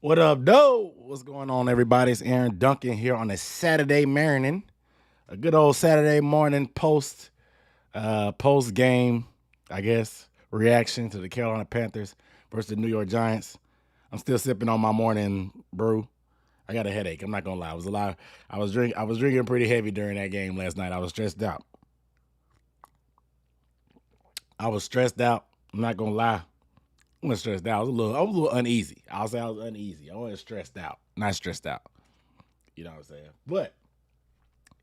What up, though? What's going on, everybody? It's Aaron Duncan here on a Saturday morning, a good old Saturday morning post game, I guess, reaction to the Carolina Panthers versus the New York Giants. I'm still sipping on my morning brew. I got a headache. I'm not gonna lie. I was drinking pretty heavy during that game last night. I was stressed out. I'm not gonna lie. I wasn't stressed out. I was a little uneasy. I'll say I was uneasy. I wasn't stressed out. Not stressed out. You know what I'm saying? But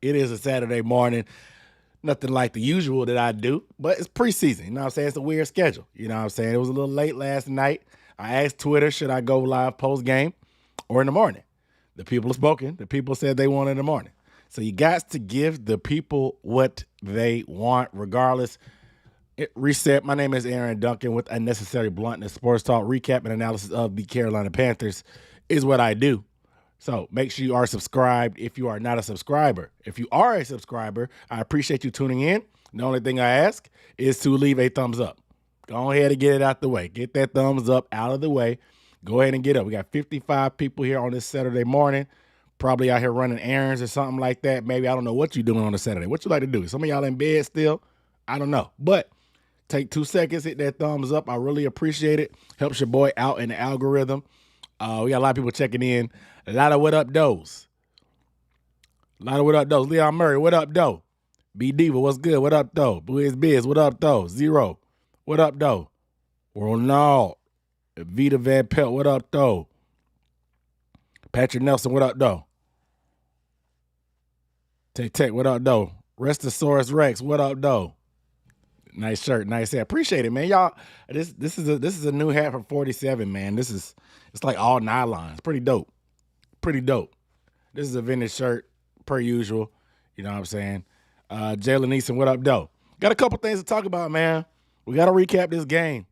it is a Saturday morning. Nothing like the usual that I do, but it's preseason. You know what I'm saying? It's a weird schedule. You know what I'm saying? It was a little late last night. I asked Twitter, should I go live post game or in the morning? The people have spoken. The people said they want it in the morning. So you got to give the people what they want, regardless. Reset. My name is Aaron Duncan with Unnecessary Bluntness Sports Talk. Recap and analysis of the Carolina Panthers is what I do. So make sure you are subscribed if you are not a subscriber. If you are a subscriber, I appreciate you tuning in. The only thing I ask is to leave a thumbs up. Go ahead and get it out the way. Get that thumbs up out of the way. Go ahead and get up. We got 55 people here on this Saturday morning. Probably out here running errands or something like that. Maybe I don't know what you're doing on a Saturday. What you like to do? Some of y'all in bed still? I don't know. But take 2 seconds, hit that thumbs up. I really appreciate it. Helps your boy out in the algorithm. We got a lot of people checking in. A lot of what up, does. Leon Murray, what up, though? B Diva, what's good? What up, though? Blizz Biz, what up, though? Zero, what up, though? Ronald, Vita Van Pelt, what up, though? Patrick Nelson, what up, though? Tech, what up, though? Restosaurus Rex, what up, though? Nice shirt, nice hat. Appreciate it, man. Y'all, this is a new hat from 47, man. It's like all nylon. It's pretty dope. Pretty dope. This is a vintage shirt, per usual. You know what I'm saying? Jalen Eason, what up, though? Got a couple things to talk about, man. We got to recap this game.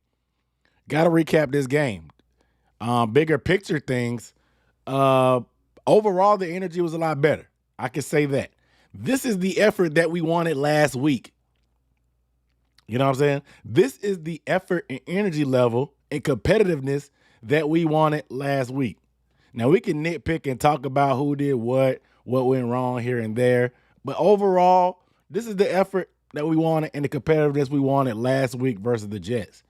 Bigger picture things. Overall, the energy was a lot better. I can say that. This is the effort that we wanted last week. You know what I'm saying? This is the effort and energy level and competitiveness that we wanted last week. Now, we can nitpick and talk about who did what went wrong here and there. But overall, this is the effort that we wanted and the competitiveness we wanted last week versus the Jets.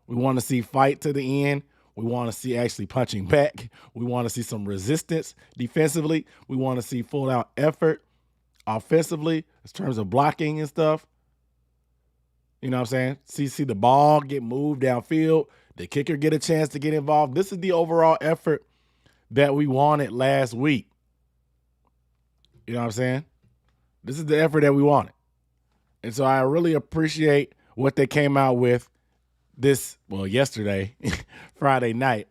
We want to see fight to the end. We want to see actually punching back. We want to see some resistance defensively. We want to see full-out effort offensively in terms of blocking and stuff. You know what I'm saying? See the ball get moved downfield. The kicker get a chance to get involved. This is the overall effort that we wanted last week. You know what I'm saying? This is the effort that we wanted. And so I really appreciate what they came out with yesterday, Friday night,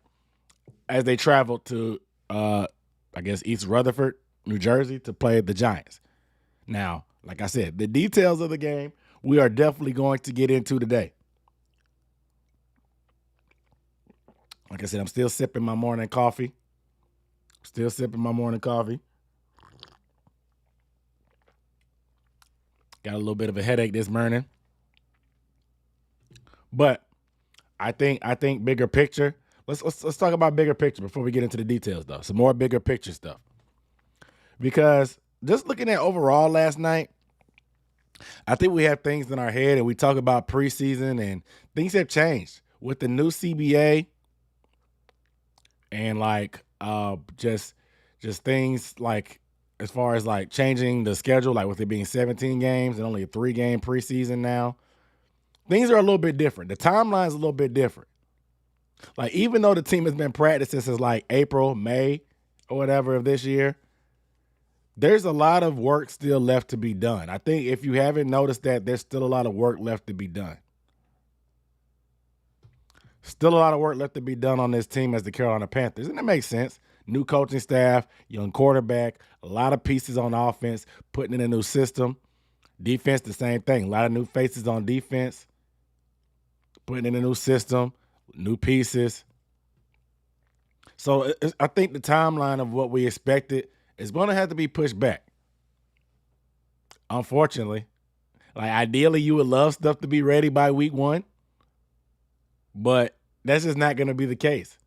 as they traveled to, East Rutherford, New Jersey, to play the Giants. Now, like I said, the details of the game we are definitely going to get into today. Like I said, I'm still sipping my morning coffee. Got a little bit of a headache this morning. But I think bigger picture. Let's talk about bigger picture before we get into the details, though. Some more bigger picture stuff. Because just looking at overall last night, I think we have things in our head and we talk about preseason and things have changed with the new CBA and just things like as far as like changing the schedule, like with it being 17 games and only a 3-game preseason now. Things are a little bit different. The timeline is a little bit different. Like even though the team has been practicing since like April, May, or whatever of this year, there's a lot of work still left to be done. I think if you haven't noticed that, there's still a lot of work left to be done. Still a lot of work left to be done on this team as the Carolina Panthers. And it makes sense. New coaching staff, young quarterback, a lot of pieces on offense, putting in a new system. Defense, the same thing. A lot of new faces on defense, putting in a new system, new pieces. So I think the timeline of what we expected is going to have to be pushed back. Unfortunately. Like ideally you would love stuff to be ready by week 1, but that's just not going to be the case.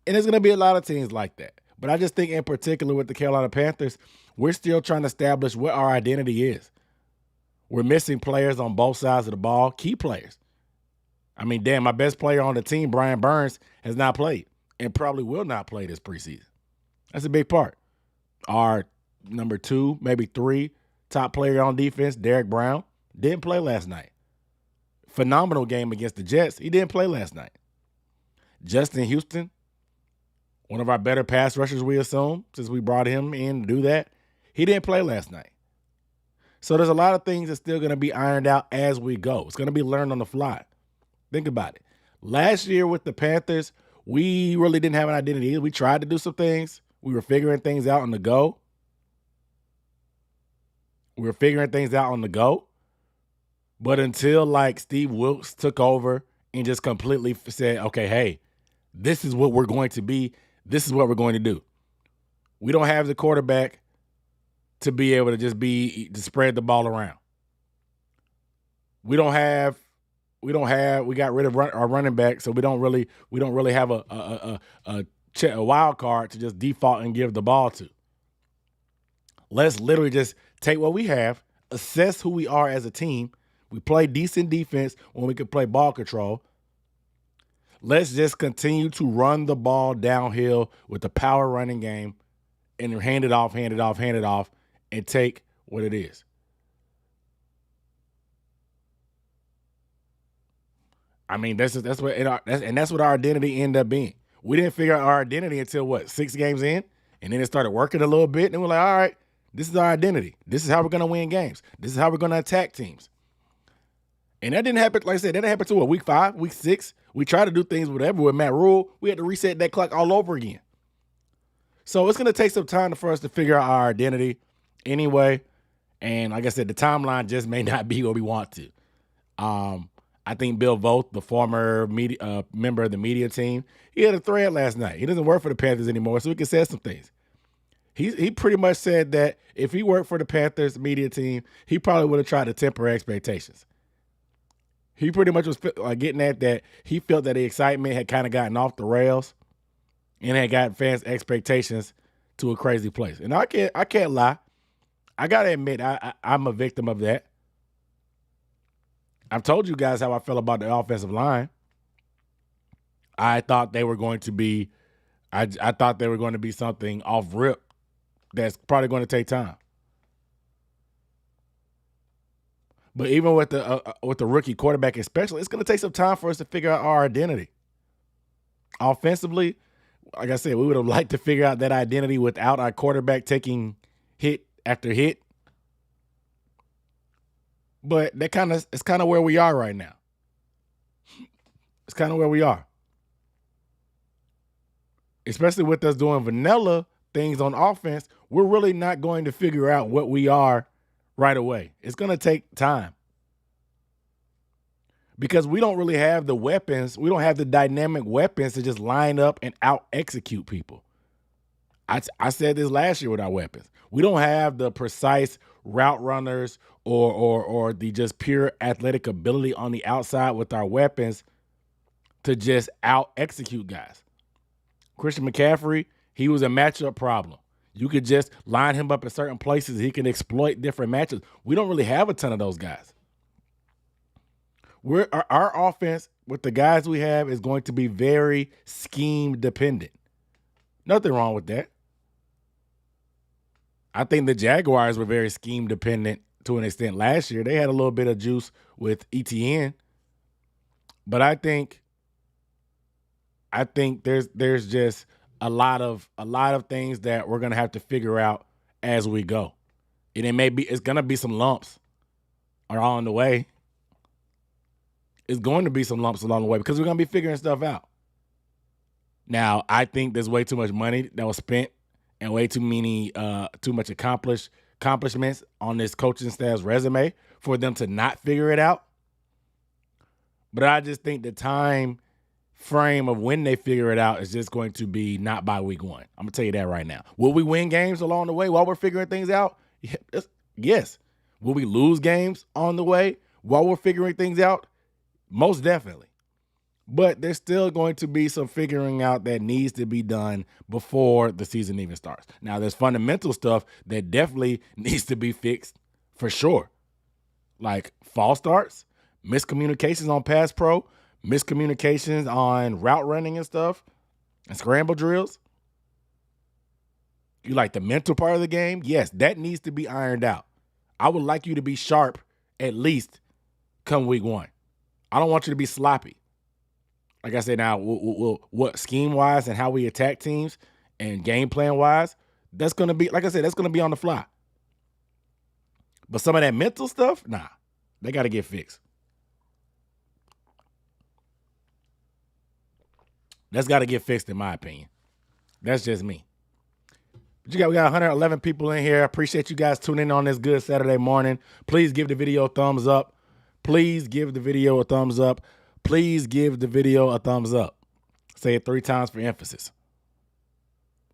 And there's going to be a lot of teams like that. But I just think in particular with the Carolina Panthers, we're still trying to establish what our identity is. We're missing players on both sides of the ball, key players. I mean, damn, my best player on the team, Brian Burns, has not played and probably will not play this preseason. That's a big part. Our number 2, maybe 3 top player on defense, Derek Brown, didn't play last night. Phenomenal game against the Jets. He didn't play last night. Justin Houston, one of our better pass rushers, we assume, since we brought him in to do that. He didn't play last night. So there's a lot of things that's still going to be ironed out as we go. It's going to be learned on the fly. Think about it. Last year with the Panthers, we really didn't have an identity either. We tried to do some things. We were figuring things out on the go. But until like Steve Wilkes took over and just completely said, okay, hey, this is what we're going to be. This is what we're going to do. We don't have the quarterback to be able to spread the ball around. We got rid of our running back, so we don't really have a wild card to just default and give the ball to. Let's literally just take what we have, assess who we are as a team. We play decent defense when we can play ball control. Let's just continue to run the ball downhill with the power running game and hand it off, and take what it is. I mean, that's what our identity ended up being. We didn't figure out our identity until 6 games in, and then it started working a little bit, and we're like, all right, this is our identity. This is how we're going to win games. This is how we're going to attack teams. And that didn't happen, like I said, that didn't happen until week 5, week 6. We tried to do things whatever with Matt Rule. We had to reset that clock all over again. So it's going to take some time for us to figure out our identity anyway. And like I said, the timeline just may not be what we want to. I think Bill Vogt, the former member of the media team, he had a thread last night. He doesn't work for the Panthers anymore, so he can say some things. He pretty much said that if he worked for the Panthers media team, he probably would have tried to temper expectations. He pretty much was getting at that he felt that the excitement had kind of gotten off the rails and had gotten fans' expectations to a crazy place. And I can't lie. I got to admit, I'm a victim of that. I've told you guys how I felt about the offensive line. I thought they were going to be something off rip that's probably going to take time. But even with the rookie quarterback especially, it's going to take some time for us to figure out our identity. Offensively, like I said, we would have liked to figure out that identity without our quarterback taking hit after hit. But it's kind of where we are right now. It's kind of where we are. Especially with us doing vanilla things on offense, we're really not going to figure out what we are right away. It's going to take time. Because we don't really have the weapons. We don't have the dynamic weapons to just line up and out-execute people. I said this last year with our weapons. We don't have the precise route runners or the just pure athletic ability on the outside with our weapons to just out-execute guys. Christian McCaffrey, he was a matchup problem. You could just line him up in certain places. He can exploit different matchups. We don't really have a ton of those guys. Our offense with the guys we have is going to be very scheme dependent. Nothing wrong with that. I think the Jaguars were very scheme dependent to an extent last year. They had a little bit of juice with ETN. But I think there's just a lot of things that we're gonna have to figure out as we go. And it's gonna be some lumps along the way. It's going to be some lumps along the way because we're gonna be figuring stuff out. Now, I think there's way too much money that was spent and way too much accomplishments on this coaching staff's resume for them to not figure it out. But I just think the time frame of when they figure it out is just going to be not by week 1. I'm going to tell you that right now. Will we win games along the way while we're figuring things out? Yes. Will we lose games on the way while we're figuring things out? Most definitely. But there's still going to be some figuring out that needs to be done before the season even starts. Now, there's fundamental stuff that definitely needs to be fixed for sure. Like false starts, miscommunications on pass pro, miscommunications on route running and stuff, and scramble drills. You like the mental part of the game? Yes, that needs to be ironed out. I would like you to be sharp at least come week 1. I don't want you to be sloppy. Like I said, now, what scheme-wise and how we attack teams and game plan-wise, that's going to be, like I said, that's going to be on the fly. But some of that mental stuff, nah, they got to get fixed. That's got to get fixed, in my opinion. That's just me. But we got 111 people in here. I appreciate you guys tuning in on this good Saturday morning. Please give the video a thumbs up. Please give the video a thumbs up. Please give the video a thumbs up. Say it 3 times for emphasis.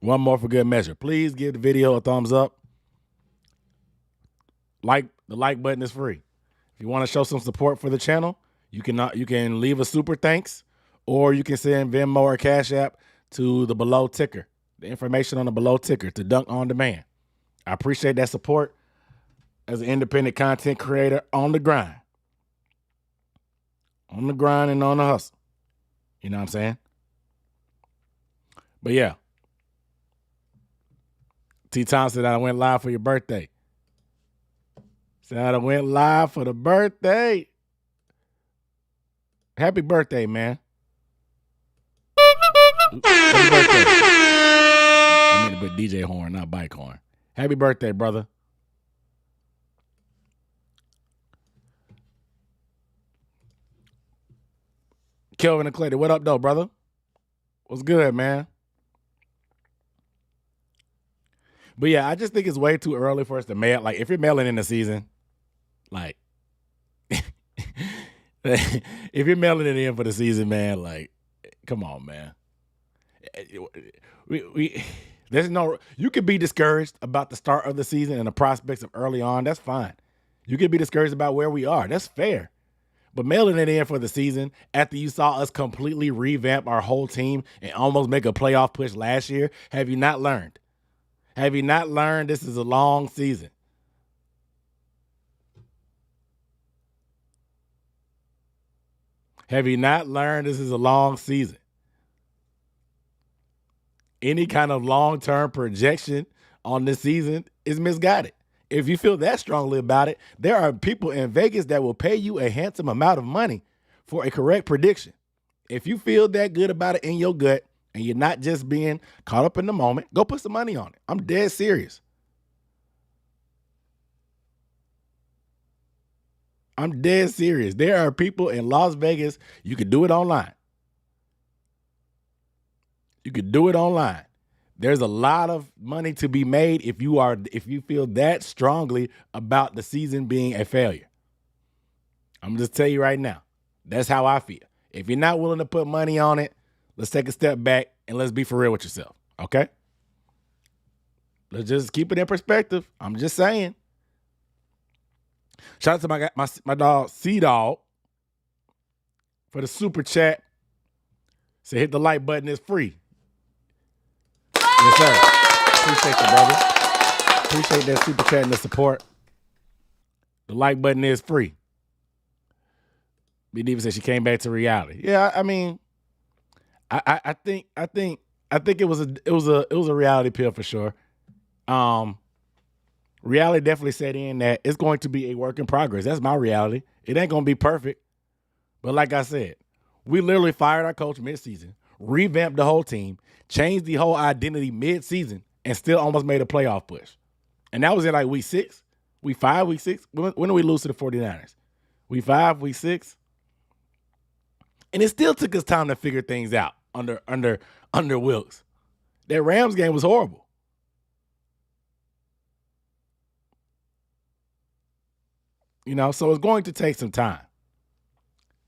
One more for good measure. Please give the video a thumbs up. The like button is free. If you want to show some support for the channel, you can leave a super thanks, or you can send Venmo or Cash App to the below ticker. The information on the below ticker to Dunk On Demand. I appreciate that support as an independent content creator on the grind. On the grind and on the hustle. You know what I'm saying? But yeah. T. Tom said I went live for your birthday. Said I went live for the birthday. Happy birthday, man. Happy birthday. I mean to put DJ horn, not bike horn. Happy birthday, brother. Kelvin and Clayton, what up, though, brother? What's good, man? But yeah, I just think it's way too early for us to mail. Like, if you're mailing in the season, like, if you're mailing it in for the season, man, like, come on, man. There's no, you could be discouraged about the start of the season and the prospects of early on. That's fine. You could be discouraged about where we are. That's fair. But mailing it in for the season after you saw us completely revamp our whole team and almost make a playoff push last year, have you not learned? Have you not learned this is a long season? Have you not learned this is a long season? Any kind of long-term projection on this season is misguided. If you feel that strongly about it, there are people in Vegas that will pay you a handsome amount of money for a correct prediction. If you feel that good about it in your gut and you're not just being caught up in the moment, go put some money on it. I'm dead serious. I'm dead serious. There are people in Las Vegas, you could do it online. You could do it online. There's a lot of money to be made if you feel that strongly about the season being a failure. I'm just tell you right now, that's how I feel. If you're not willing to put money on it, let's take a step back and let's be for real with yourself, okay? Let's just keep it in perspective. I'm just saying. Shout out to my dog, C-Dog, for the super chat. Say hit the like button, it's free. Yes, sir. Appreciate you, brother. Appreciate that super chat and the support. The like button is free. B. Diva said she came back to reality. Yeah, I mean, I think it was a reality pill for sure. Reality definitely set in that it's going to be a work in progress. That's my reality. It ain't gonna be perfect, but like I said, we literally fired our coach mid-season, revamped the whole team, changed the whole identity mid-season, and still almost made a playoff push. And that was in like week 6, week 5, week 6. When did we lose to the 49ers? Week 5, week 6. And it still took us time to figure things out under Wilkes. That Rams game was horrible. You know, so it's going to take some time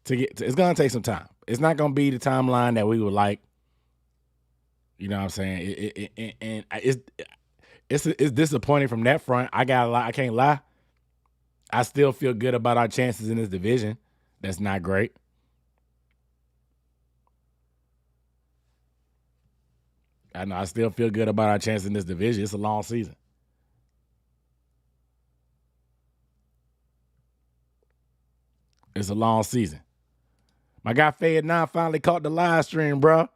it's going to take some time. It's not going to be the timeline that we would like. You know what I'm saying? It's disappointing from that front. I can't lie. I still feel good about our chances in this division. That's not great. I know I still feel good about our chance in this division. It's a long season. It's a long season. My guy Fayed 9 finally caught the live stream, bro.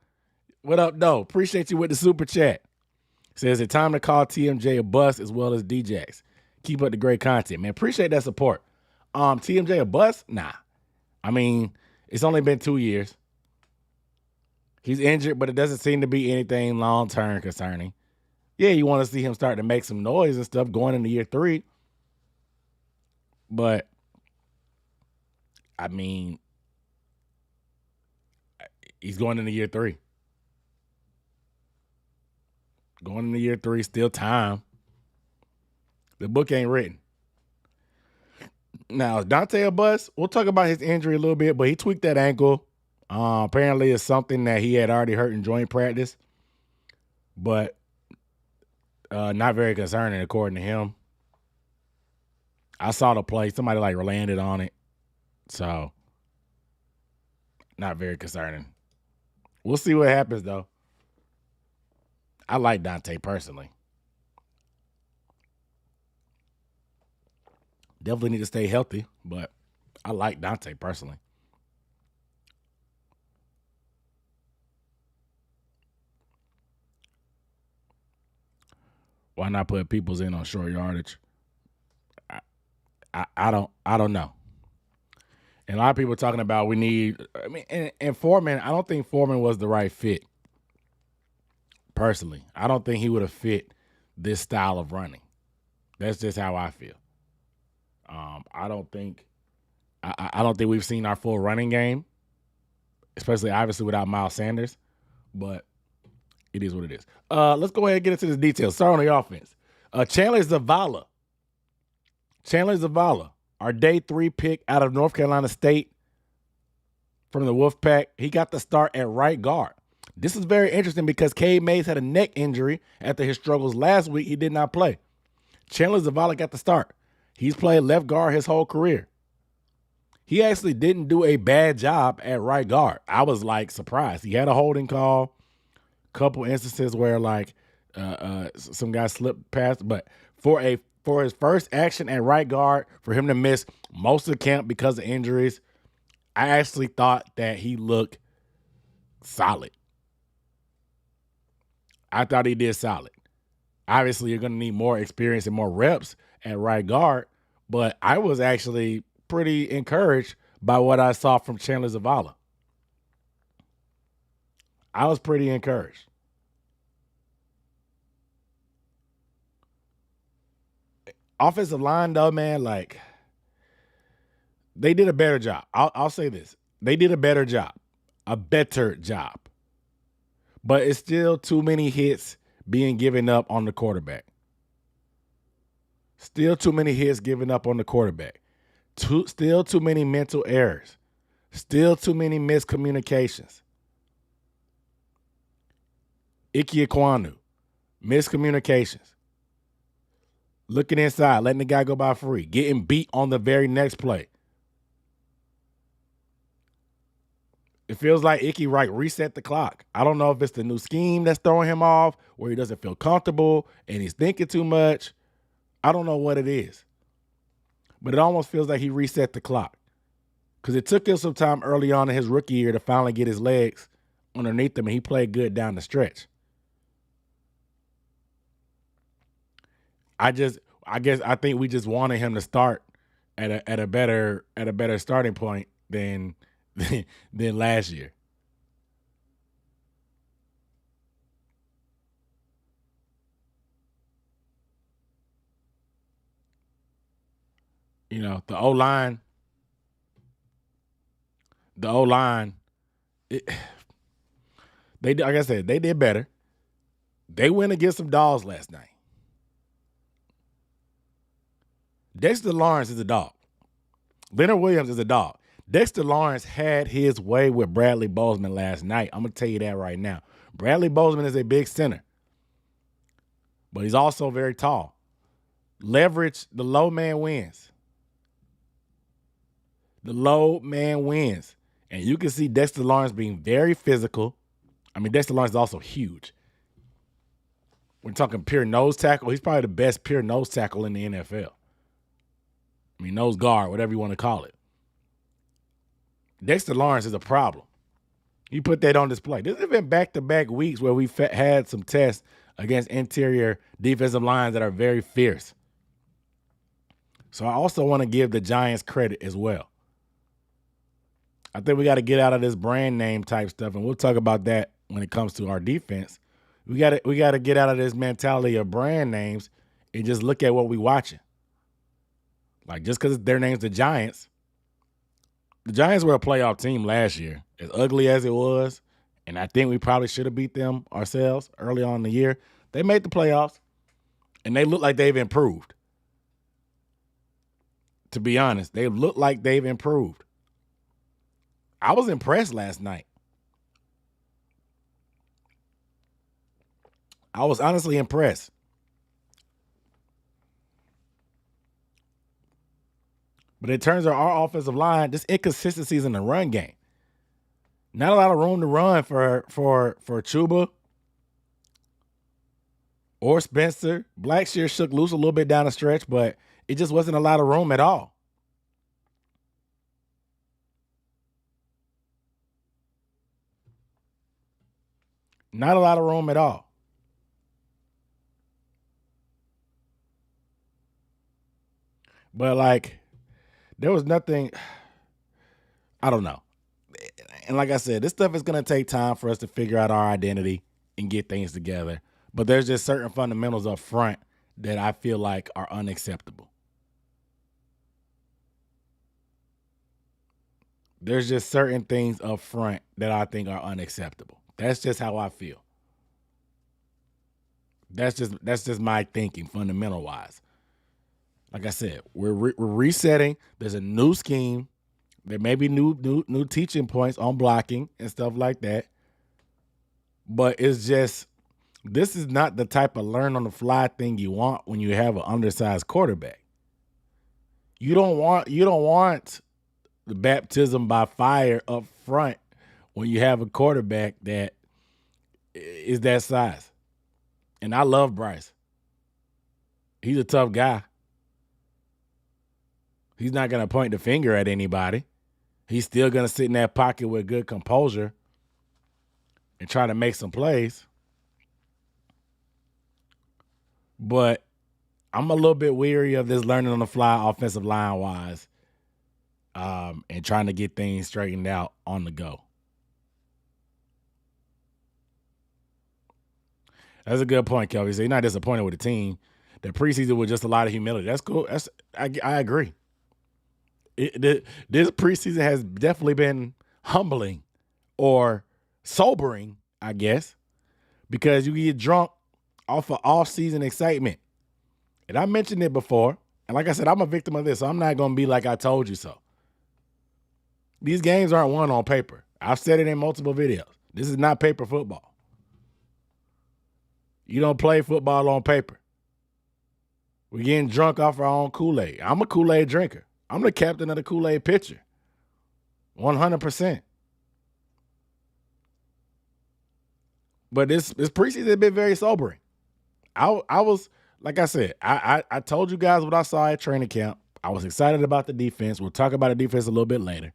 What up, though? Appreciate you with the super chat. Says it's time to call TMJ a bust as well as DJs. Keep up the great content, man. Appreciate that support. TMJ a bust? Nah. I mean, it's only been 2 years. He's injured, but it doesn't seem to be anything long-term concerning. Yeah, you want to see him start to make some noise and stuff going into year 3. But, I mean, he's going into year 3. Going into year 3, still time. The book ain't written. Now, is Dante a bust? We'll talk about his injury a little bit, but he tweaked that ankle. Apparently, it's something that he had already hurt in joint practice, but not very concerning according to him. I saw the play. Somebody landed on it, so not very concerning. We'll see what happens, though. I like Dante personally. Definitely need to stay healthy, but I like Dante personally. Why not put Peoples in on short yardage? I don't know. And a lot of people are talking about we need. I mean, and Foreman. I don't think Foreman was the right fit. Personally, I don't think he would have fit this style of running. That's just how I feel. I don't think we've seen our full running game, especially obviously without Miles Sanders. But it is what it is. Let's go ahead and get into the details. Start on the offense. Chandler Zavala. Our day 3 pick out of North Carolina State from the Wolfpack. He got the start at right guard. This is very interesting because Cade Mays had a neck injury after his struggles last week. He did not play. Chandler Zavala got the start. He's played left guard his whole career. He actually didn't do a bad job at right guard. I was surprised. He had a holding call, couple instances where some guy slipped past, but for his first action at right guard, for him to miss most of the camp because of injuries, I actually thought that he looked solid. I thought he did solid. Obviously, you're going to need more experience and more reps at right guard, but I was actually pretty encouraged by what I saw from Chandler Zavala. I was pretty encouraged. Offensive line, though, man, they did a better job. I'll say this. They did a better job. But it's still too many hits being given up on the quarterback. Still too many hits given up on the quarterback. Still too many mental errors. Still too many miscommunications. Ike Ekwonu, miscommunications. Looking inside, letting the guy go by free. Getting beat on the very next play. It feels like Ike reset the clock. I don't know if it's the new scheme that's throwing him off, where he doesn't feel comfortable and he's thinking too much. I don't know what it is. But it almost feels like he reset the clock. Because it took him some time early on in his rookie year to finally get his legs underneath him, and he played good down the stretch. I think we just wanted him to start at a better starting point than last year. You know, the O-line, they like I said, they did better. They went against some dogs last night. Dexter Lawrence is a dog. Leonard Williams is a dog. Dexter Lawrence had his way with Bradley Bozeman last night. I'm going to tell you that right now. Bradley Bozeman is a big center, but he's also very tall. Leverage, the low man wins. The low man wins. And you can see Dexter Lawrence being very physical. I mean, Dexter Lawrence is also huge. We're talking pure nose tackle. He's probably the best pure nose tackle in the NFL. I mean, nose guard, whatever you want to call it. Dexter Lawrence is a problem. You put that on display. This has been back-to-back weeks where we've had some tests against interior defensive lines that are very fierce. So I also want to give the Giants credit as well. I think we got to get out of this brand name type stuff, and we'll talk about that when it comes to our defense. We got to get out of this mentality of brand names and just look at what we're watching. Like, just because their name's the Giants were a playoff team last year, as ugly as it was, and I think we probably should have beat them ourselves early on in the year. They made the playoffs, and they look like they've improved. To be honest, they look like they've improved. I was impressed last night. I was honestly impressed. But in terms of our offensive line, just inconsistencies in the run game. Not a lot of room to run for Chuba or Spencer. Blackshear shook loose a little bit down the stretch, but it just wasn't a lot of room at all. Not a lot of room at all. But, like, there was nothing, I don't know. And like I said, this stuff is going to take time for us to figure out our identity and get things together. But there's just certain fundamentals up front that I feel like are unacceptable. There's just certain things up front that I think are unacceptable. That's just how I feel. That's just my thinking, fundamental wise. Like I said, we're resetting. There's a new scheme. There may be new teaching points on blocking and stuff like that. But it's just, this is not the type of learn on the fly thing you want when you have an undersized quarterback. You don't want the baptism by fire up front when you have a quarterback that is that size. And I love Bryce. He's a tough guy. He's not going to point the finger at anybody. He's still going to sit in that pocket with good composure and try to make some plays. But I'm a little bit weary of this learning on the fly offensive line wise and trying to get things straightened out on the go. That's a good point, Kelvin. So you're not disappointed with the team. The preseason was just a lot of humility. That's cool. I agree. This preseason has definitely been humbling or sobering, I guess, because you get drunk off of off-season excitement. And I mentioned it before, and like I said, I'm a victim of this, so I'm not going to be like I told you so. These games aren't won on paper. I've said it in multiple videos. This is not paper football. You don't play football on paper. We're getting drunk off our own Kool-Aid. I'm a Kool-Aid drinker. I'm the captain of the Kool-Aid pitcher. 100%. But this preseason has been very sobering. I was, like I said, I told you guys what I saw at training camp. I was excited about the defense. We'll talk about the defense a little bit later.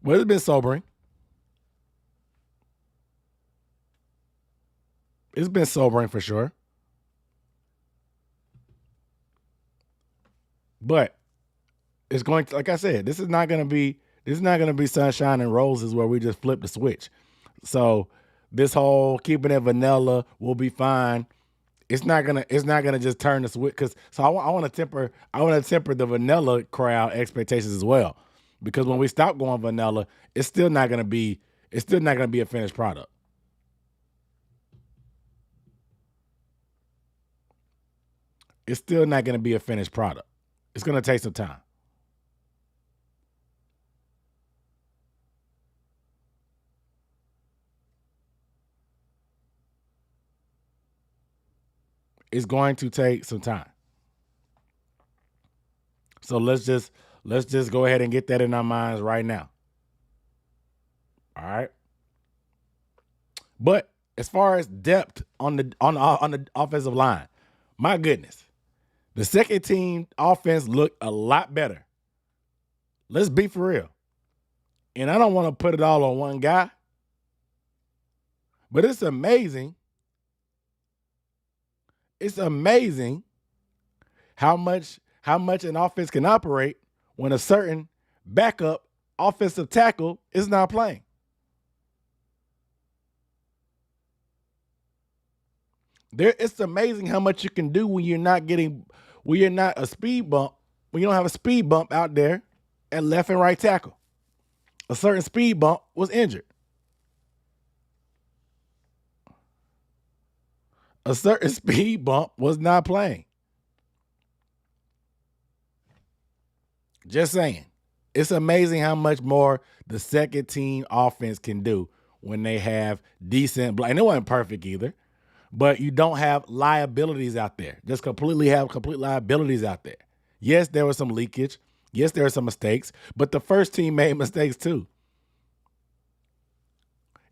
But it's been sobering. It's been sobering for sure. But it's going to, like I said, this is not going to be sunshine and roses where we just flip the switch. So this whole keeping it vanilla will be fine. It's not gonna just turn the switch I want to temper the vanilla crowd expectations as well, because when we stop going vanilla, it's still not gonna be a finished product. It's still not gonna be a finished product. It's gonna take some time. It's going to take some time. So let's just go ahead and get that in our minds right now. All right. But as far as depth on the offensive line, my goodness, the second team offense looked a lot better. Let's be for real. And I don't want to put it all on one guy, but it's amazing. It's amazing how much an offense can operate when a certain backup offensive tackle is not playing. It's amazing how much you can do when you're not a speed bump, when you don't have a speed bump out there at left and right tackle. A certain speed bump was injured. A certain speed bump was not playing. Just saying. It's amazing how much more the second team offense can do when they have decent, and it wasn't perfect either, but you don't have liabilities out there. Just complete liabilities out there. Yes, there was some leakage. Yes, there were some mistakes, but the first team made mistakes too.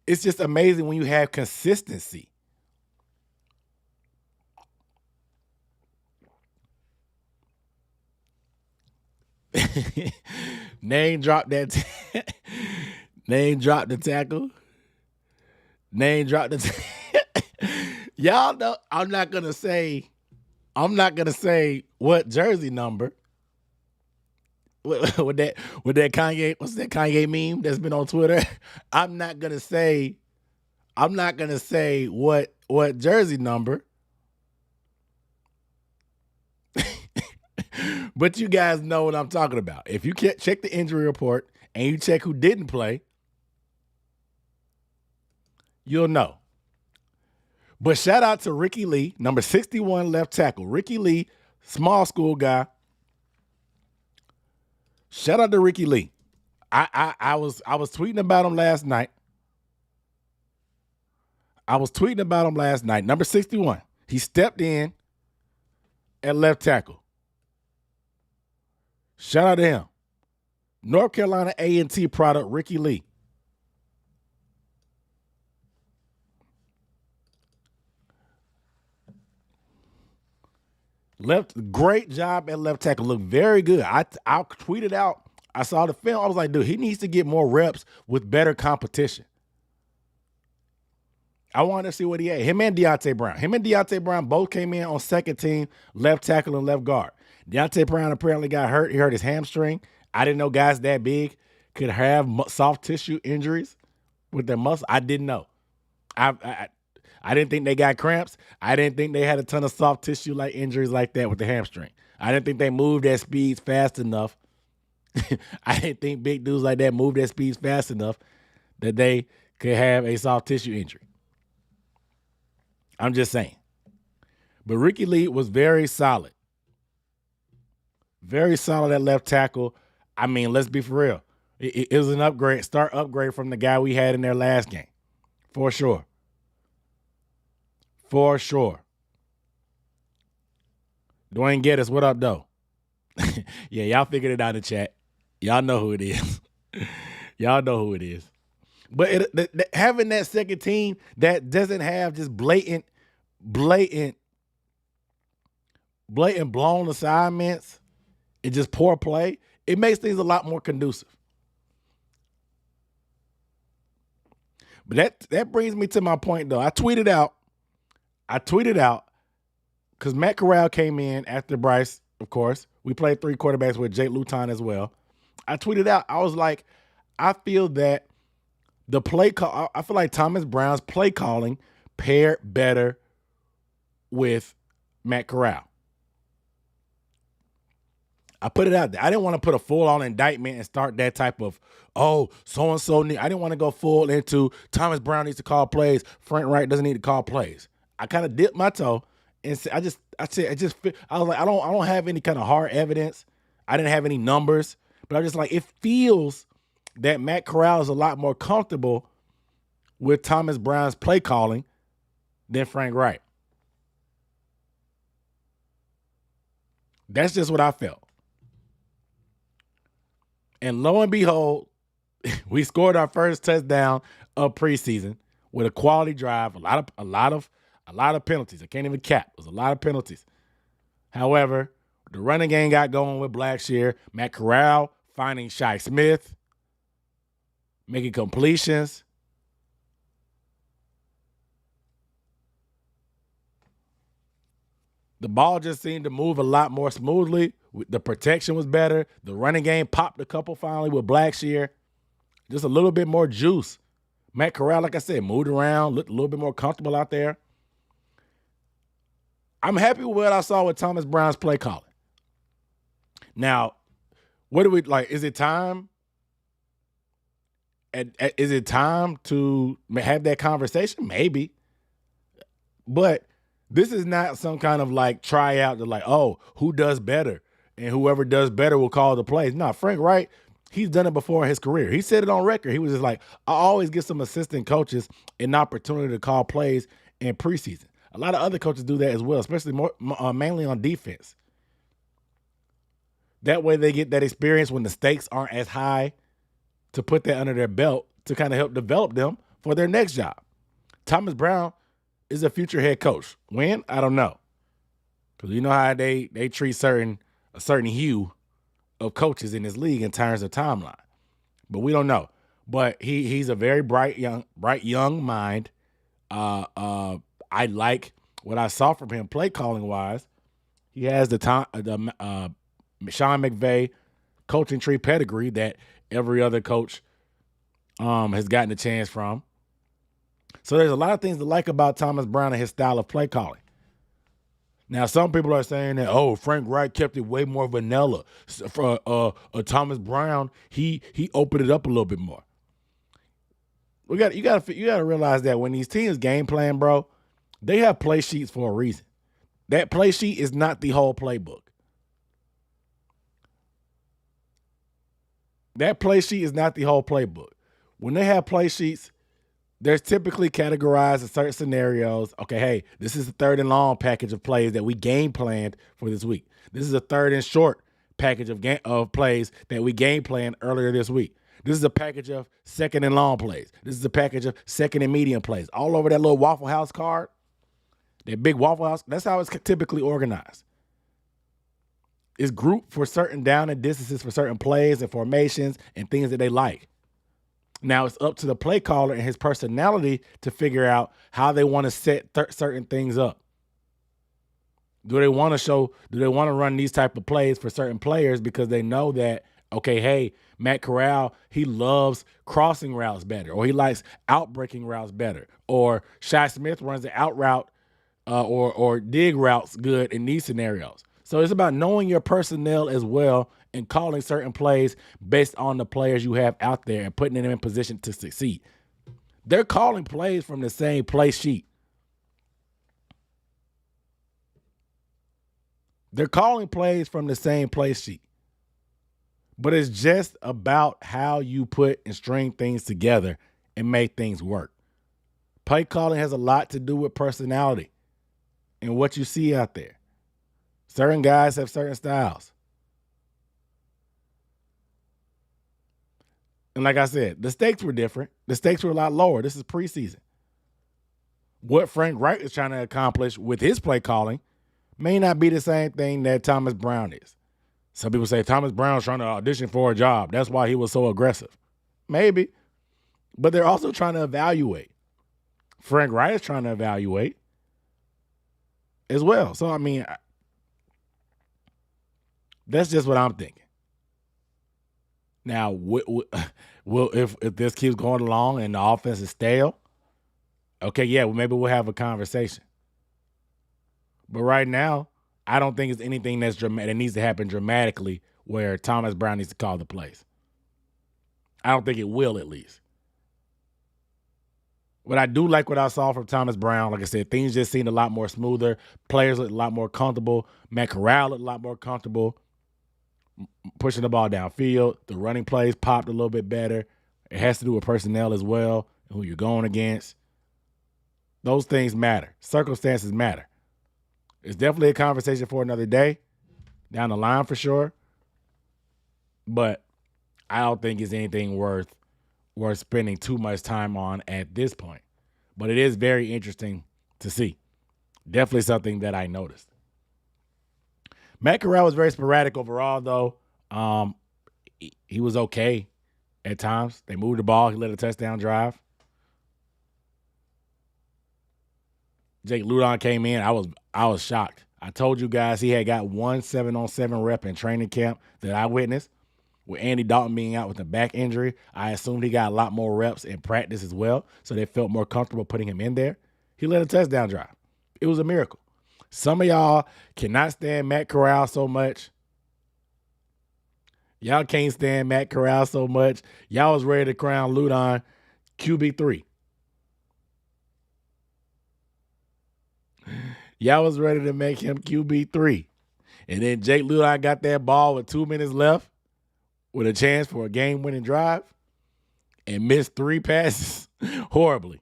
It's just amazing when you have consistency. Name drop that. Name drop the tackle. Name drop the. Y'all know I'm not gonna say what jersey number. With that Kanye, what's that Kanye meme that's been on Twitter? I'm not gonna say what jersey number. But you guys know what I'm talking about. If you can't check the injury report and you check who didn't play, you'll know. But shout out to Ricky Lee, number 61 left tackle. Ricky Lee, small school guy. Shout out to Ricky Lee. I was tweeting about him last night. Number 61. He stepped in at left tackle. Shout out to him. North Carolina A&T product, Ricky Lee. Great job at left tackle. Looked very good. I tweeted out. I saw the film. I was like, dude, he needs to get more reps with better competition. I wanted to see what he had. Him and Deontay Brown both came in on second team left tackle and left guard. Deontay Brown apparently got hurt. He hurt his hamstring. I didn't know guys that big could have soft tissue injuries with their muscle. I didn't know. I didn't think they got cramps. I didn't think they had a ton of soft tissue like injuries like that with the hamstring. I didn't think they moved their speeds fast enough. I didn't think big dudes like that moved their speeds fast enough that they could have a soft tissue injury. I'm just saying. But Ricky Lee was very solid. Very solid at left tackle. I mean, let's be for real. It was an upgrade from the guy we had in their last game. For sure. Dwayne Geddes, what up, though? Yeah, y'all figured it out in the chat. Y'all know who it is. But having that second team that doesn't have just blatant blown assignments and just poor play, it makes things a lot more conducive. But that brings me to my point, though. I tweeted out because Matt Corral came in after Bryce, of course. We played 3 quarterbacks with Jake Luton as well. I tweeted out, I was like, I feel that I feel like Thomas Brown's play calling paired better with Matt Corral. I put it out there. I didn't want to put a full-on indictment and start that type of, so-and-so. I didn't want to go full into Thomas Brown needs to call plays. Frank Wright doesn't need to call plays. I kind of dipped my toe and said, I was like, I don't have any kind of hard evidence. I didn't have any numbers, but I was just like, it feels that Matt Corral is a lot more comfortable with Thomas Brown's play calling than Frank Wright. That's just what I felt. And lo and behold, we scored our first touchdown of preseason with a quality drive, a lot of penalties. I can't even cap. There's a lot of penalties. However, the running game got going with Blackshear. Matt Corral finding Shi Smith, making completions. The ball just seemed to move a lot more smoothly. The protection was better. The running game popped a couple finally with Blackshear. Just a little bit more juice. Matt Corral, like I said, moved around, looked a little bit more comfortable out there. I'm happy with what I saw with Thomas Brown's play calling. Now, what do we like? Is it time? Is it time to have that conversation? Maybe. But this is not some kind of like tryout to like, oh, who does better? And whoever does better will call the plays. No, Frank Wright, he's done it before in his career. He said it on record. He was just like, I always give some assistant coaches an opportunity to call plays in preseason. A lot of other coaches do that as well, especially mainly on defense. That way they get that experience when the stakes aren't as high to put that under their belt to kind of help develop them for their next job. Thomas Brown is a future head coach. When? I don't know. Because you know how they treat a certain hue of coaches in this league in terms of timeline. But we don't know. But he's a very bright young mind. I like what I saw from him play calling wise. He has the Sean McVay coaching tree pedigree that every other coach has gotten a chance from. So there's a lot of things to like about Thomas Brown and his style of play calling. Now, some people are saying that, oh, Frank Wright kept it way more vanilla. For Thomas Brown, he opened it up a little bit more. You got to realize that when these teams game plan, bro, they have play sheets for a reason. That play sheet is not the whole playbook. That play sheet is not the whole playbook. When they have play sheets, they're typically categorized in certain scenarios. Okay, hey, this is the 3rd and long package of plays that we game planned for this week. This is a 3rd and short package of plays that we game planned earlier this week. This is a package of 2nd and long plays. This is a package of 2nd and medium plays. All over that little Waffle House card, that big Waffle House, that's how it's typically organized. It's grouped for certain down and distances for certain plays and formations and things that they like. Now it's up to the play caller and his personality to figure out how they want to set certain things up. Do they want to run these type of plays for certain players because they know that, okay, hey, Matt Corral, he loves crossing routes better, or he likes out-breaking routes better, or Shi Smith runs the out route or dig routes good in these scenarios. So it's about knowing your personnel as well and calling certain plays based on the players you have out there and putting them in position to succeed. They're calling plays from the same play sheet. They're calling plays from the same play sheet. But it's just about how you put and string things together and make things work. Play calling has a lot to do with personality and what you see out there. Certain guys have certain styles. And like I said, the stakes were different. The stakes were a lot lower. This is preseason. What Frank Wright is trying to accomplish with his play calling may not be the same thing that Thomas Brown is. Some people say Thomas Brown's trying to audition for a job. That's why he was so aggressive. Maybe. But they're also trying to evaluate. Frank Wright is trying to evaluate as well. So, I mean, that's just what I'm thinking. Now, if this keeps going along and the offense is stale, okay, yeah, well, maybe we'll have a conversation. But right now, I don't think it's anything that needs to happen dramatically where Thomas Brown needs to call the plays. I don't think it will, at least. But I do like what I saw from Thomas Brown. Like I said, things just seemed a lot more smoother. Players looked a lot more comfortable. Matt Corral looked a lot more comfortable pushing the ball downfield. The running plays popped a little bit better. It has to do with personnel as well, who you're going against. Those things matter. Circumstances matter. It's definitely a conversation for another day, down the line for sure. But I don't think it's anything worth spending too much time on at this point. But it is very interesting to see. Definitely something that I noticed. Matt Corral was very sporadic overall, though. He was okay at times. They moved the ball. He led a touchdown drive. Jake Ludon came in. I was shocked. I told you guys he had got 1 7-on-7 rep in training camp that I witnessed. With Andy Dalton being out with a back injury, I assumed he got a lot more reps in practice as well, so they felt more comfortable putting him in there. He led a touchdown drive. It was a miracle. Some of y'all cannot stand Matt Corral so much. Y'all can't stand Matt Corral so much. Y'all was ready to crown Ludon QB3. Y'all was ready to make him QB3. And then Jake Ludon got that ball with 2 minutes left with a chance for a game-winning drive and missed 3 passes horribly.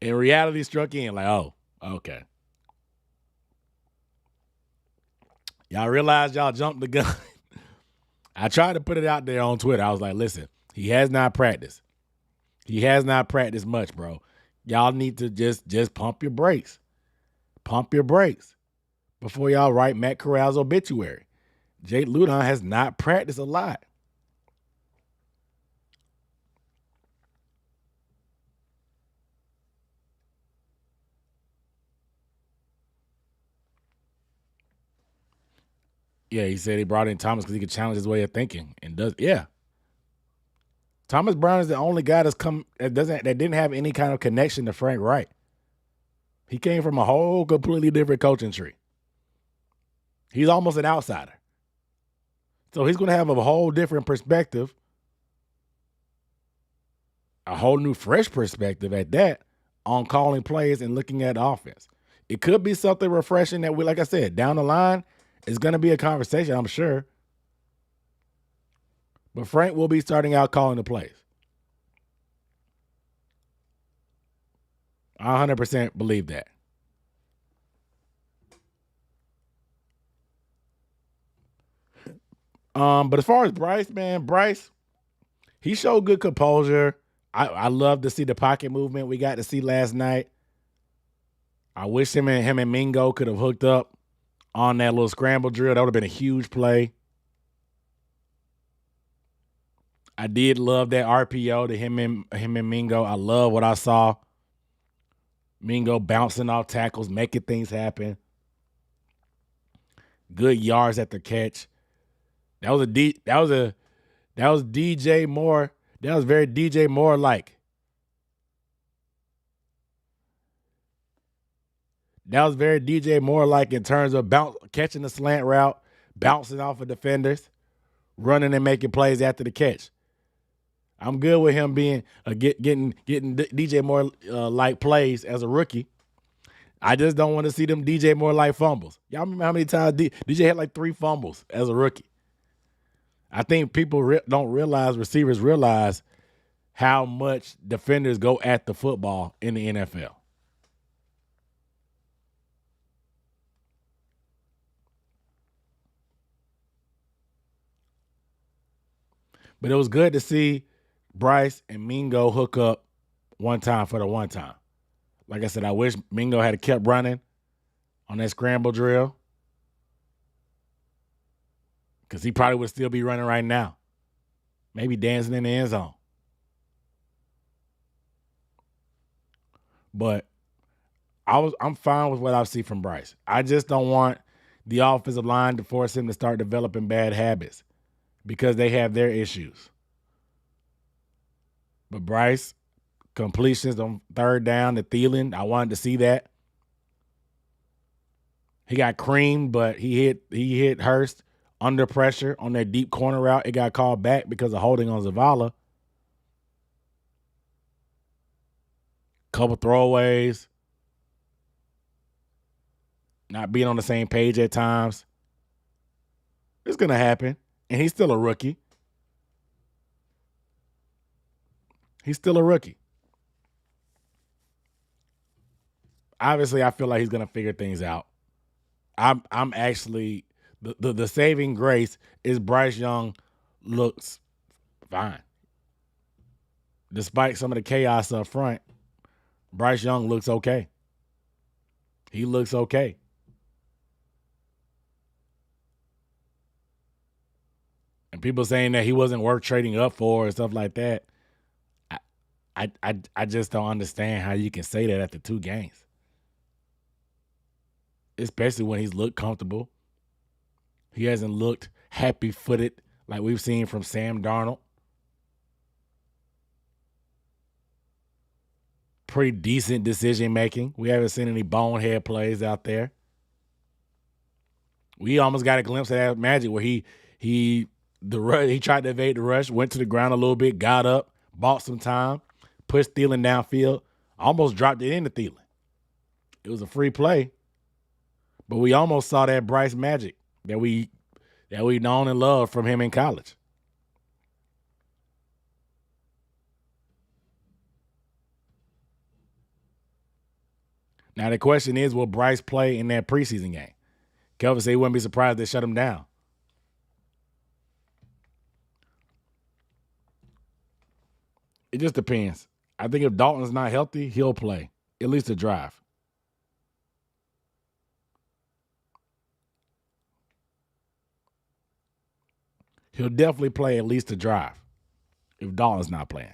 And reality struck in like, oh, okay. Y'all realize y'all jumped the gun. I tried to put it out there on Twitter. I was like, listen, he has not practiced. He has not practiced much, bro. Y'all need to just pump your brakes. Pump your brakes before y'all write Matt Corral's obituary. Jake Ludon has not practiced a lot. Yeah, he said he brought in Thomas because he could challenge his way of thinking and does. Yeah, Thomas Brown is the only guy that didn't have any kind of connection to Frank Wright. He came from a whole completely different coaching tree. He's almost an outsider. So he's going to have a whole different perspective, a whole new fresh perspective at that, on calling plays and looking at offense. It could be something refreshing that like I said, down the line, it's going to be a conversation, I'm sure. But Frank will be starting out calling the plays. I 100% believe that. But as far as Bryce, man, he showed good composure. I love to see the pocket movement we got to see last night. I wish him and Mingo could have hooked up on that little scramble drill. That would have been a huge play. I did love that RPO to him and Mingo. I love what I saw. Mingo bouncing off tackles, making things happen. Good yards at the catch. That was DJ Moore. That was very DJ Moore like. That was very DJ Moore like in terms of catching the slant route, bouncing off of defenders, running and making plays after the catch. I'm good with him being getting DJ Moore like plays as a rookie. I just don't want to see them DJ Moore like fumbles. Y'all remember how many times DJ had like 3 fumbles as a rookie? I think people receivers realize how much defenders go at the football in the NFL. But it was good to see Bryce and Mingo hook up one time for the one time. Like I said, I wish Mingo had kept running on that scramble drill because he probably would still be running right now. Maybe dancing in the end zone. But I'm fine with what I see from Bryce. I just don't want the offensive line to force him to start developing bad habits because they have their issues. But Bryce, completions on 3rd down to Thielen, I wanted to see that. He got creamed, but he hit Hurst under pressure on that deep corner route. It got called back because of holding on Zavala. Couple throwaways. Not being on the same page at times. It's going to happen. And he's still a rookie. He's still a rookie. Obviously, I feel like he's going to figure things out. I'm actually the saving grace is Bryce Young looks fine. despite some of the chaos up front, Bryce Young looks okay. He looks okay. And people saying that he wasn't worth trading up for and stuff like that. I just don't understand how you can say that after 2 games. Especially when he's looked comfortable. He hasn't looked happy-footed like we've seen from Sam Darnold. Pretty decent decision-making. We haven't seen any bonehead plays out there. We almost got a glimpse of that magic where he tried to evade the rush, went to the ground a little bit, got up, bought some time, pushed Thielen downfield, almost dropped it into Thielen. It was a free play, but we almost saw that Bryce magic that we known and loved from him in college. Now the question is, will Bryce play in that preseason game? Kelvin said he wouldn't be surprised they shut him down. It just depends. I think if Dalton's not healthy, he'll play at least a drive. He'll definitely play at least a drive if Dalton's not playing.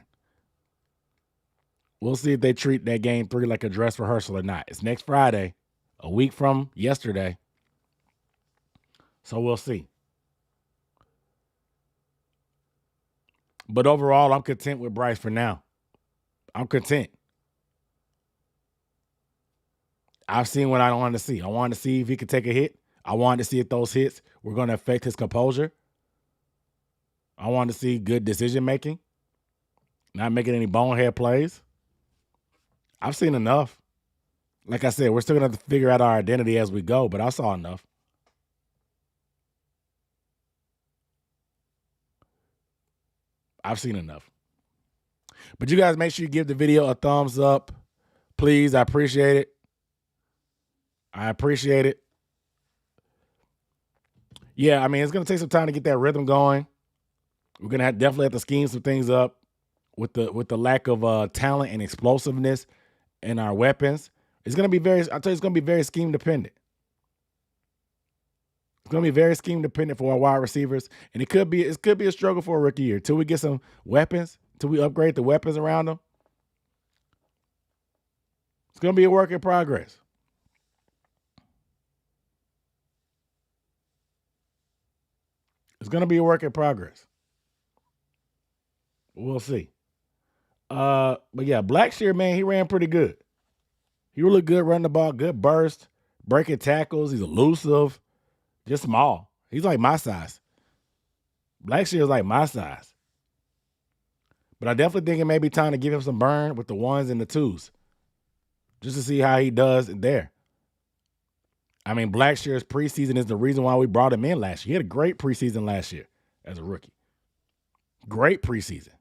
We'll see if they treat that game 3 like a dress rehearsal or not. It's next Friday, a week from yesterday. So we'll see. But overall, I'm content with Bryce for now. I'm content. I've seen what I wanted to see. I wanted to see if he could take a hit. I wanted to see if those hits were going to affect his composure. I wanted to see good decision making, not making any bonehead plays. I've seen enough. Like I said, we're still going to have to figure out our identity as we go, but I saw enough. I've seen enough. But you guys make sure you give the video a thumbs up. Please, I appreciate it. I appreciate it. Yeah, I mean, it's going to take some time to get that rhythm going. We're going to definitely have to scheme some things up with the lack of talent and explosiveness in our weapons. It's going to be it's going to be very scheme dependent. It's going to be very scheme dependent for our wide receivers, and it could be a struggle for a rookie year till we get some weapons, till we upgrade the weapons around them. It's going to be a work in progress. It's going to be a work in progress. We'll see. But yeah, Blackshear, man, he ran pretty good. He really good running the ball, good burst, breaking tackles. He's elusive, just small. He's like my size. Blackshear is like my size. But I definitely think it may be time to give him some burn with the 1s and the 2s, just to see how he does there. I mean, Blackshear's preseason is the reason why we brought him in last year. He had a great preseason last year as a rookie. Great preseason.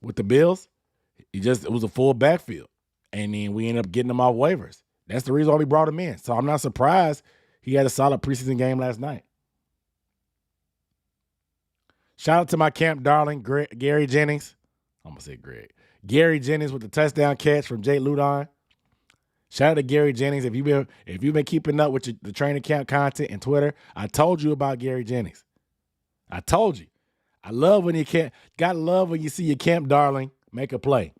With the Bills, it was a full backfield. And then we ended up getting him off waivers. That's the reason why we brought him in. So I'm not surprised he had a solid preseason game last night. Shout out to my camp darling, Gary Jennings. I'm going to say Greg. Gary Jennings with the touchdown catch from Jay Ludon. Shout out to Gary Jennings. If you've been keeping up with the training camp content and Twitter, I told you about Gary Jennings. I told you. I love when gotta love when you see your camp darling make a play.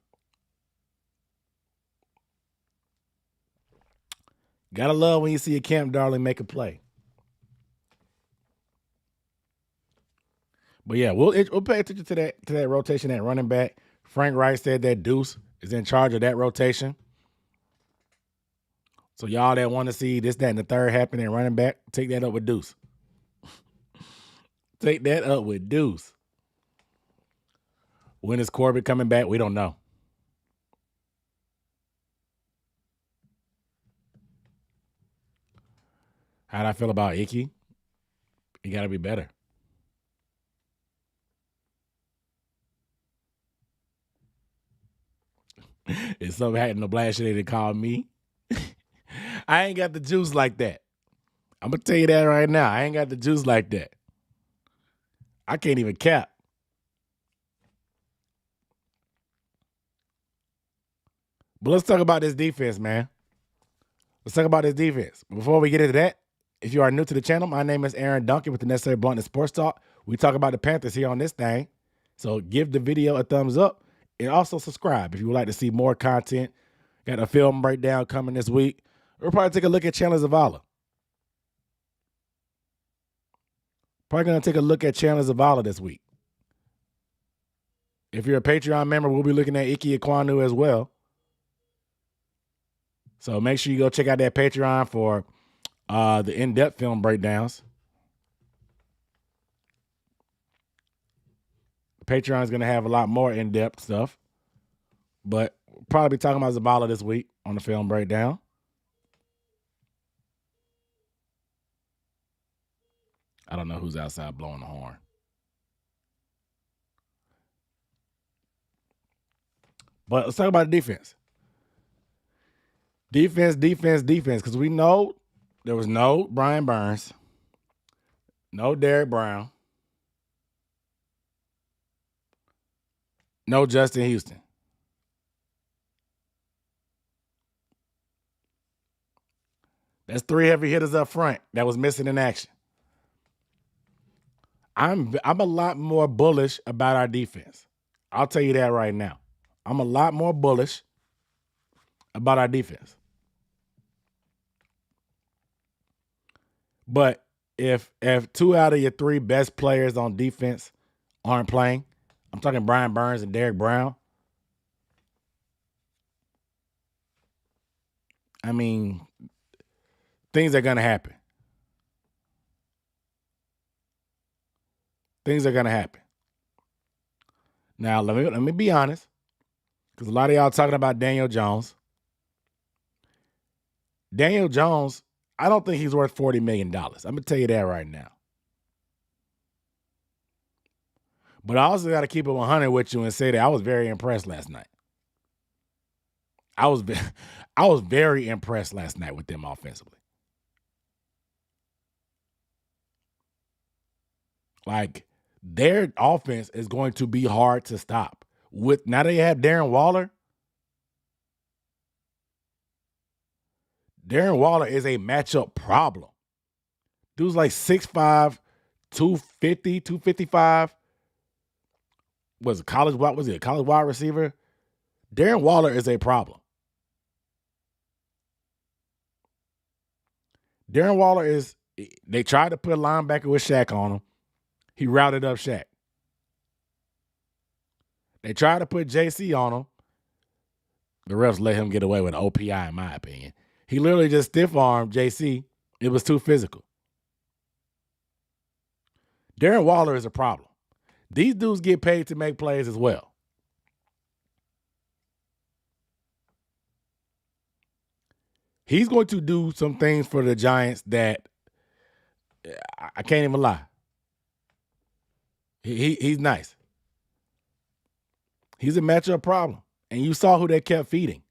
Gotta love when you see your camp darling make a play. But yeah, we'll pay attention to that rotation at running back. Frank Wright said that Deuce is in charge of that rotation. So y'all that want to see this, that, and the third happen at running back, take that up with Deuce. Take that up with Deuce. When is Corbett coming back? We don't know. How'd I feel about Icky? He got to be better. If something happened to Blasher, they call me. I ain't got the juice like that. I'm going to tell you that right now. I ain't got the juice like that. I can't even cap. But let's talk about this defense, man. Let's talk about this defense. Before we get into that, if you are new to the channel, my name is Aaron Duncan with the Necessary Bluntness Sports Talk. We talk about the Panthers here on this thing. So give the video a thumbs up and also subscribe if you would like to see more content. Got a film breakdown coming this week. We'll probably take a look at Chandler Zavala. Probably going to take a look at Chandler Zavala this week. If you're a Patreon member, we'll be looking at Ike Ekwonu as well. So make sure you go check out that Patreon for the in-depth film breakdowns. Patreon is going to have a lot more in-depth stuff. But we'll probably be talking about Zavala this week on the film breakdown. I don't know who's outside blowing the horn. But let's talk about the defense. Defense, because we know there was no Brian Burns, no Derek Brown, no Justin Houston. That's three heavy hitters up front that was missing in action. I'm a lot more bullish about our defense. I'll tell you that right now. I'm a lot more bullish about our defense. But if two out of your three best players on defense aren't playing, I'm talking Brian Burns and Derek Brown, I mean, things are going to happen. Things are going to happen. Now, let me be honest, because a lot of y'all talking about Daniel Jones. Daniel Jones, I don't think he's worth $40 million. I'm going to tell you that right now. But I also got to keep it 100 with you and say that I was very impressed last night. I was very impressed last night with them offensively. Like, their offense is going to be hard to stop. Now they have Darren Waller. Darren Waller is a matchup problem. Dude's like 6'5", 250, 255. Was he a college wide receiver? Darren Waller is a problem. Darren Waller they tried to put a linebacker with Shaq on him. He routed up Shaq. They tried to put JC on him. The refs let him get away with an OPI, in my opinion. He literally just stiff-armed JC. It was too physical. Darren Waller is a problem. These dudes get paid to make plays as well. He's going to do some things for the Giants that I can't even lie. He's nice. He's a matchup problem. And you saw who they kept feeding.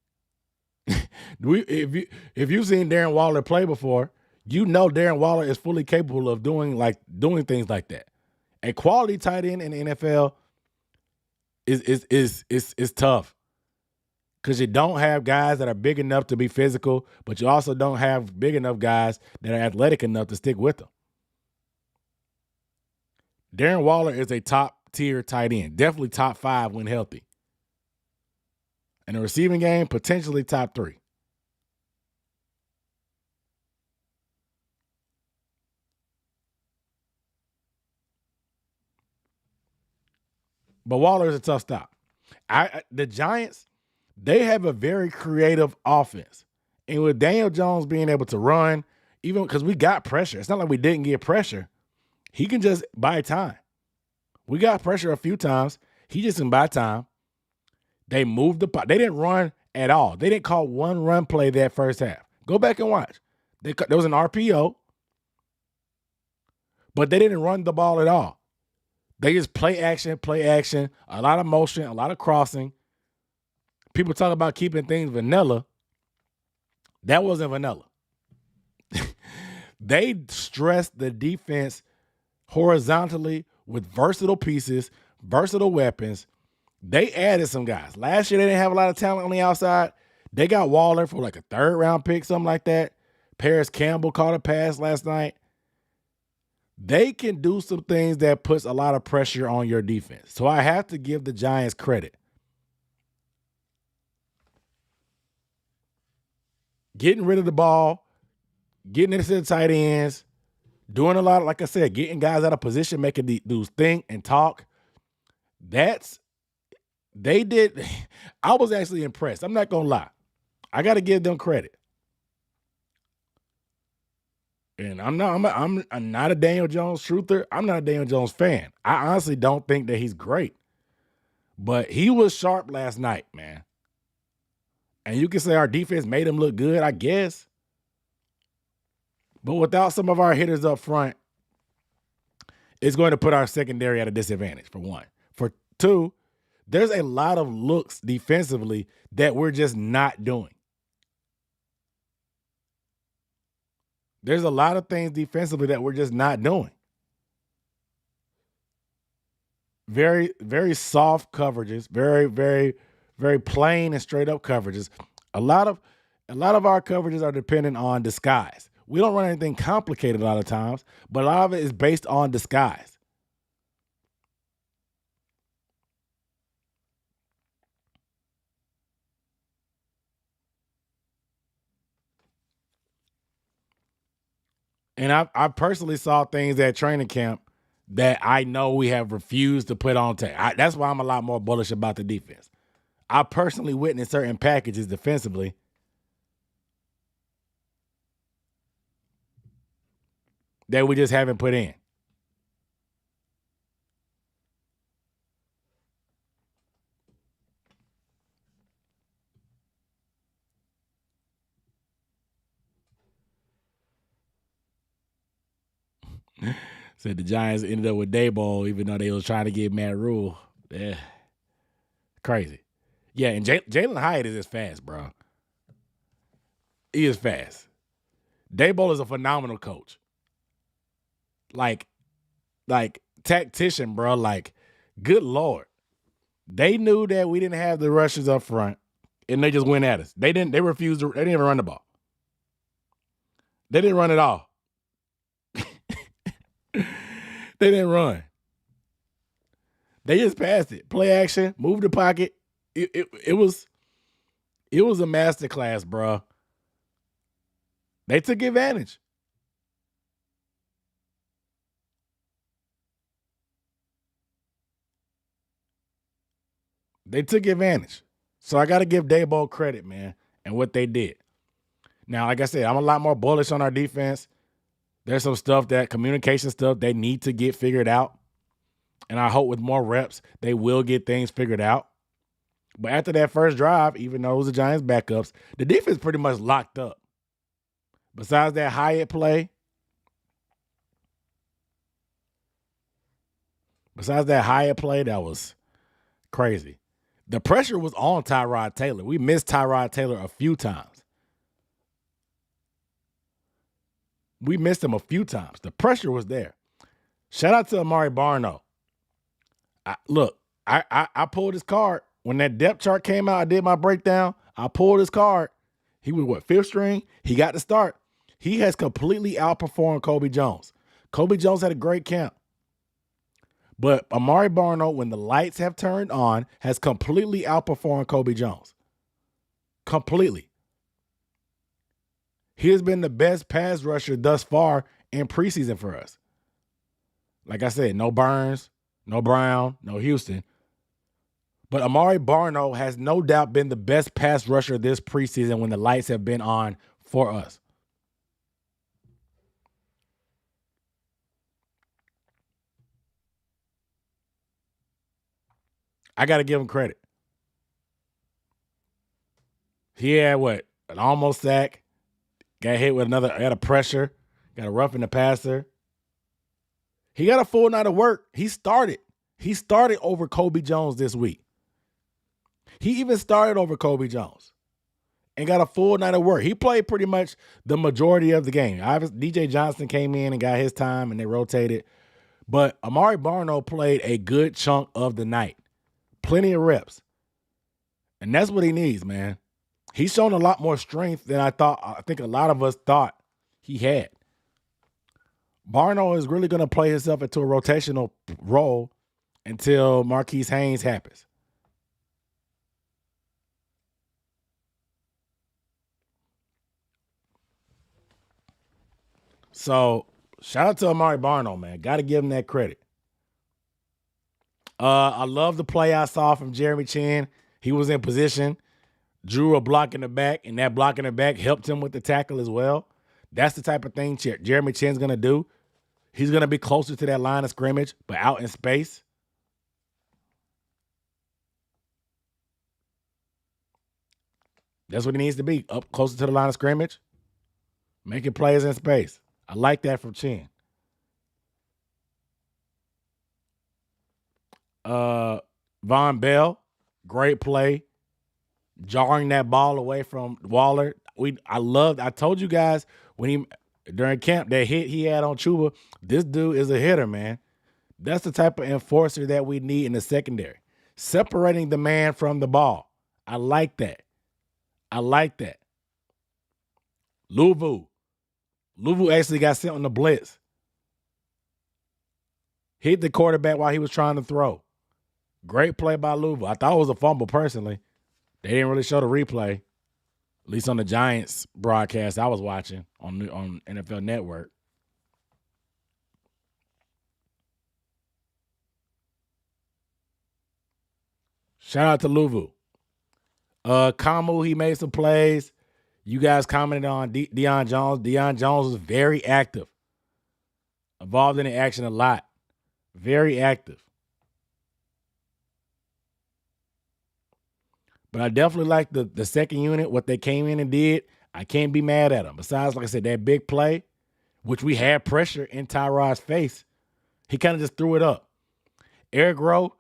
If you've seen Darren Waller play before, you know Darren Waller is fully capable of doing things like that. A quality tight end in the NFL is tough. Because you don't have guys that are big enough to be physical, but you also don't have big enough guys that are athletic enough to stick with them. Darren Waller is a top-tier tight end. Definitely top 5 when healthy. In the receiving game, potentially top 3. But Waller is a tough stop. The Giants, they have a very creative offense. And with Daniel Jones being able to run, even because we got pressure, it's not like we didn't get pressure. He can just buy time. We got pressure a few times. He just can buy time. They moved the pot. They didn't run at all. They didn't call one run play that first half. Go back and watch. There was an RPO, but they didn't run the ball at all. They just play action, a lot of motion, a lot of crossing. People talk about keeping things vanilla. That wasn't vanilla. They stressed the defense horizontally with versatile pieces, versatile weapons. They added some guys. Last year, they didn't have a lot of talent on the outside. They got Waller for like a 3rd-round pick, something like that. Paris Campbell caught a pass last night. They can do some things that puts a lot of pressure on your defense. So I have to give the Giants credit. Getting rid of the ball, getting into the tight ends, doing a lot of, like I said, getting guys out of position, making the dudes think and talk. They did. I was actually impressed. I'm not going to lie. I got to give them credit. And I'm not a Daniel Jones truther. I'm not a Daniel Jones fan. I honestly don't think that he's great. But he was sharp last night, man. And you can say our defense made him look good, I guess. But without some of our hitters up front, it's going to put our secondary at a disadvantage, for one. For two, there's a lot of looks defensively that we're just not doing. There's a lot of things defensively that we're just not doing. Very, very soft coverages, very, very, very plain and straight up coverages. A lot of our coverages are dependent on disguise. We don't run anything complicated a lot of times, but a lot of it is based on disguise. And I personally saw things at training camp that I know we have refused to put on tape. That's why I'm a lot more bullish about the defense. I personally witnessed certain packages defensively that we just haven't put in. Said the Giants ended up with Daboll, even though they was trying to get Matt Rule. Yeah. Crazy. Yeah, and Jalen Hyatt is just fast, bro. He is fast. Daboll is a phenomenal coach. Like tactician, bro. Like, good Lord. They knew that we didn't have the rushers up front, and they just went at us. They didn't even run the ball. They didn't run at all. They didn't run. They just passed it. Play action, move the pocket. It was a masterclass, bro. They took advantage. They took advantage. So I got to give Daboll credit, man, and what they did. Now, like I said, I'm a lot more bullish on our defense. There's some stuff, that communication stuff, they need to get figured out. And I hope with more reps, they will get things figured out. But after that first drive, even though it was the Giants' backups, the defense pretty much locked up. Besides that Hyatt play, that was crazy. The pressure was on Tyrod Taylor. We missed Tyrod Taylor a few times. We missed him a few times. The pressure was there. Shout out to Amari Barno. I pulled his card. When that depth chart came out, I did my breakdown. I pulled his card. He was, 5th string? He got the start. He has completely outperformed Kobe Jones. Kobe Jones had a great camp. But Amari Barno, when the lights have turned on, has completely outperformed Kobe Jones. Completely. He has been the best pass rusher thus far in preseason for us. Like I said, no Burns, no Brown, no Houston. But Amari Barno has no doubt been the best pass rusher this preseason when the lights have been on for us. I got to give him credit. He had an almost sack. Got hit with had a pressure. Got a rough in the passer. He got a full night of work. He started over Kobe Jones this week. He even started over Kobe Jones and got a full night of work. He played pretty much the majority of the game. DJ Johnson came in and got his time and they rotated. But Amari Barno played a good chunk of the night. Plenty of reps. And that's what he needs, man. He's shown a lot more strength than I think a lot of us thought he had. Barno is really going to play himself into a rotational role until Marquise Haynes happens. So, shout out to Amari Barno, man. Got to give him that credit. I love the play I saw from Jeremy Chin. He was in position, drew a block in the back, and that block in the back helped him with the tackle as well. That's the type of thing Jeremy Chin's going to do. He's going to be closer to that line of scrimmage, but out in space. That's what he needs to be, up closer to the line of scrimmage, making plays in space. I like that from Chin. Von Bell, great play, jarring that ball away from Waller. I told you guys during camp, that hit he had on Chuba, this dude is a hitter, man. That's the type of enforcer that we need in the secondary. Separating the man from the ball. I like that. Louisville actually got sent on the blitz. Hit the quarterback while he was trying to throw. Great play by Louisville. I thought it was a fumble personally. They didn't really show the replay, at least on the Giants broadcast I was watching on NFL Network. Shout out to Louisville. Kamu, he made some plays. You guys commented on Deion Jones. Deion Jones was very active. Involved in the action a lot. Very active. But I definitely like the second unit, what they came in and did. I can't be mad at them. Besides, like I said, that big play, which we had pressure in Tyrod's face, he kind of just threw it up. Eric Rowe,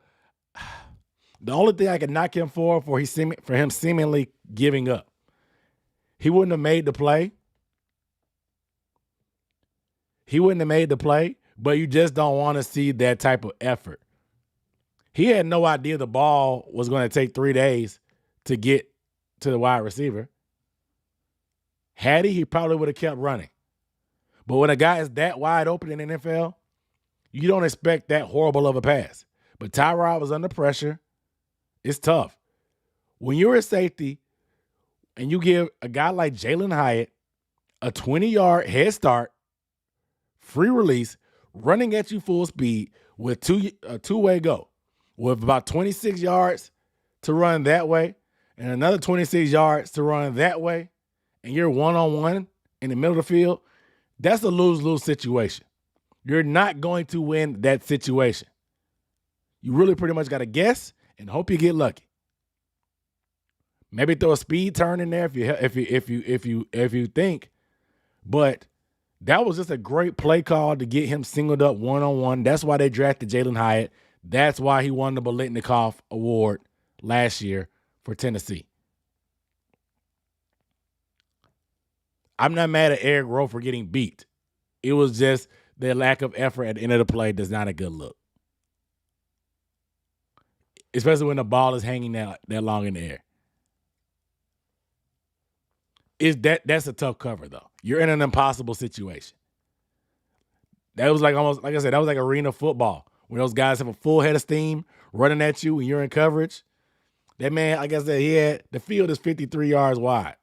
the only thing I could knock him for him seemingly giving up. He wouldn't have made the play. But you just don't want to see that type of effort. He had no idea the ball was going to take 3 days to get to the wide receiver. Had he probably would have kept running. But when a guy is that wide open in the NFL, you don't expect that horrible of a pass. But Tyrod was under pressure. It's tough. When you're a safety and you give a guy like Jalen Hyatt a 20-yard head start, free release, running at you full speed with a two-way go, with about 26 yards to run that way and another 26 yards to run that way, and you're one-on-one in the middle of the field, that's a lose-lose situation. You're not going to win that situation. You really pretty much got to guess and hope you get lucky. Maybe throw a speed turn in there if you think, but that was just a great play call to get him singled up one-on-one. That's why they drafted Jalen Hyatt. That's why he won the Biletnikoff Award last year for Tennessee. I'm not mad at Eric Rowe for getting beat. It was just their lack of effort at the end of the play that's not a good look. Especially when the ball is hanging that long in the air. That's a tough cover, though. You're in an impossible situation. That was like that was like arena football. When those guys have a full head of steam running at you and you're in coverage. That man, like I said, the field is 53 yards wide.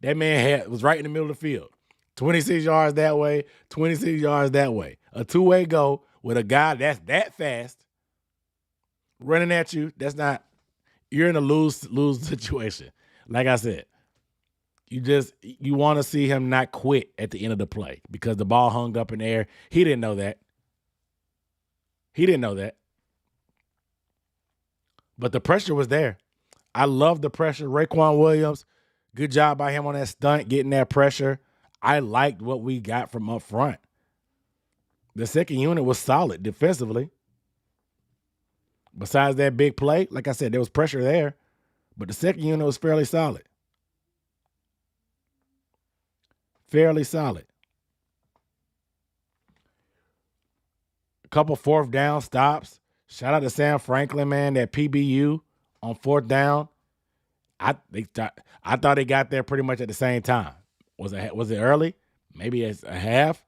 That man was right in the middle of the field. 26 yards that way, 26 yards that way. A two-way go with a guy that's that fast running at you. You're in a lose situation. Like I said, you want to see him not quit at the end of the play because the ball hung up in the air. He didn't know that. But the pressure was there. I love the pressure. Raekwon Williams, good job by him on that stunt, getting that pressure. I liked what we got from up front. The second unit was solid defensively. Besides that big play, like I said, there was pressure there, but the second unit was fairly solid. A couple fourth down stops. Shout out to Sam Franklin, man, that PBU on fourth down. I thought they got there pretty much at the same time. Was it early? Maybe it's a half,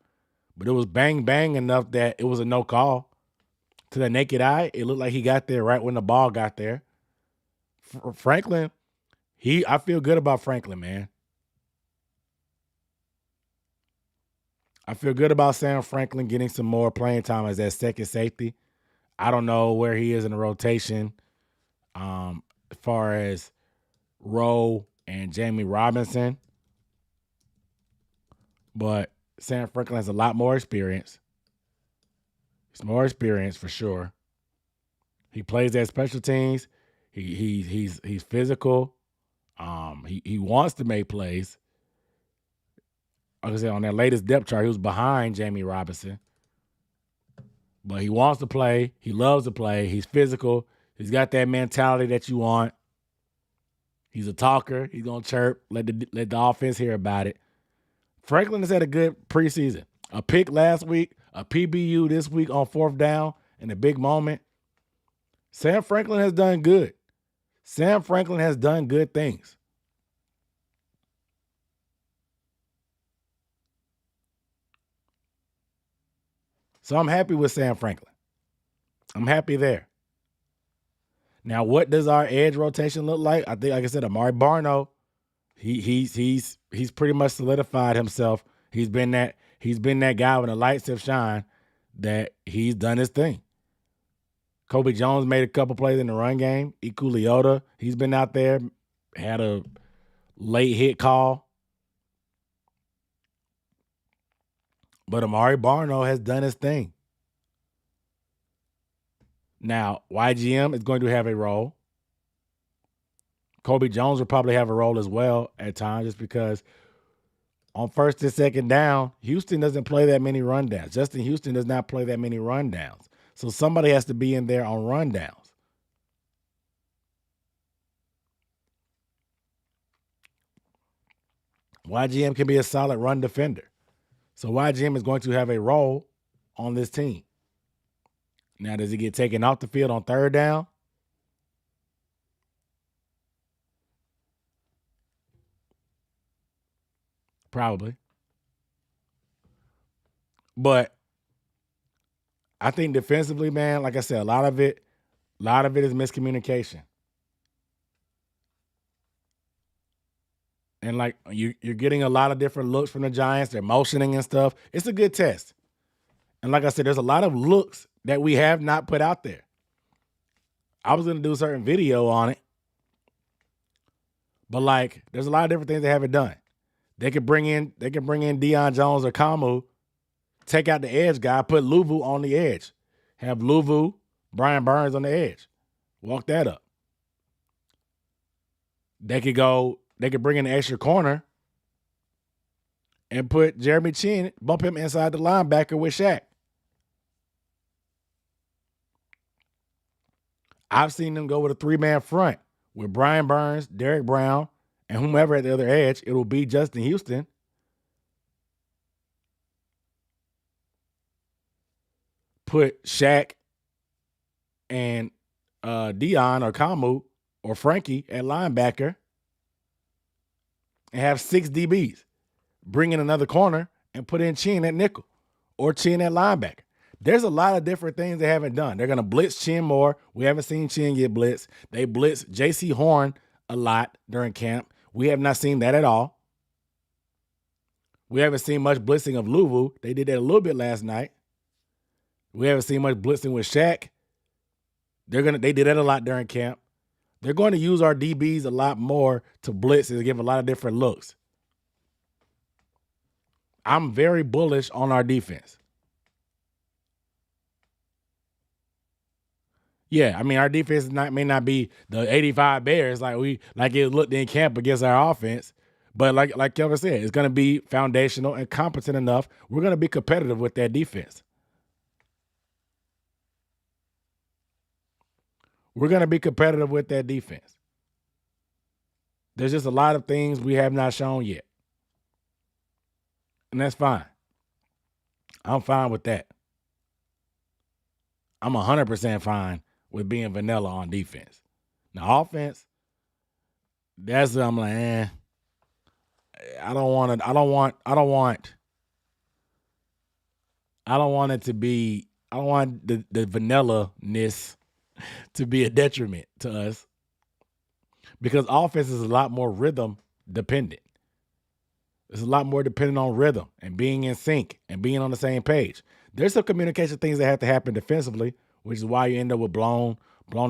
but it was bang bang enough that it was a no call. To the naked eye, it looked like he got there right when the ball got there. Franklin, I feel good about Franklin, man. I feel good about Sam Franklin getting some more playing time as that second safety. I don't know where he is in the rotation, as far as Rowe and Jamie Robinson, but Sam Franklin has a lot more experience. He's more experienced for sure. He plays at special teams. He's physical. He wants to make plays. Like I said, on that latest depth chart, he was behind Jamie Robinson. But he wants to play. He loves to play. He's physical. He's got that mentality that you want. He's a talker. He's gonna chirp. Let the offense hear about it. Franklin has had a good preseason. A pick last week, a PBU this week on fourth down in a big moment. Sam Franklin has done good. Sam Franklin has done good things. So I'm happy with Sam Franklin. I'm happy there. Now, what does our edge rotation look like? I think, like I said, Amari Barno, he's pretty much solidified himself. He's been that guy when the lights have shined, that he's done his thing. Kobe Jones made a couple plays in the run game. Iku Leota, he's been out there, had a late hit call. But Amari Barno has done his thing. Now, YGM is going to have a role. Kobe Jones will probably have a role as well at times, just because on first and second down, Houston doesn't play that many rundowns. Justin Houston does not play that many rundowns. So somebody has to be in there on rundowns. YGM can be a solid run defender. So YGM is going to have a role on this team. Now, does he get taken off the field on third down? Probably. But I think defensively, man, like I said, a lot of it is miscommunication. And like you're getting a lot of different looks from the Giants. They're motioning and stuff. It's a good test. And like I said, there's a lot of looks that we have not put out there. I was going to do a certain video on it. But like, there's a lot of different things they haven't done. They could bring in Deion Jones or Kamu, take out the edge guy, put Luvu on the edge. Have Luvu, Brian Burns on the edge. Walk that up. They could bring in the extra corner and put Jeremy Chin, bump him inside the linebacker with Shaq. I've seen them go with a 3-man front with Brian Burns, Derek Brown, and whomever at the other edge. It'll be Justin Houston. Put Shaq and Deion or Kamu or Frankie at linebacker and have 6 DBs. Bring in another corner and put in Chin at nickel or Chin at linebacker. There's a lot of different things they haven't done. They're going to blitz Chin more. We haven't seen Chin get blitzed. They blitz J.C. Horn a lot during camp. We have not seen that at all. We haven't seen much blitzing of Luvu. They did that a little bit last night. We haven't seen much blitzing with Shaq. They did that a lot during camp. They're going to use our DBs a lot more to blitz and give a lot of different looks. I'm very bullish on our defense. Yeah, I mean, our defense may not be the 85 Bears like it looked in camp against our offense, but like Kevin said, it's going to be foundational and competent enough. We're going to be competitive with that defense. We're going to be competitive with that defense. There's just a lot of things we have not shown yet, and that's fine. I'm fine with that. I'm 100% fine with being vanilla on defense. Now, offense, That's what I'm like, I don't want to. I don't want it to be. I don't want the vanilla-ness to be a detriment to us because offense is a lot more rhythm dependent. It's a lot more dependent on rhythm and being in sync and being on the same page. There's some communication things that have to happen defensively, which is why you end up with blown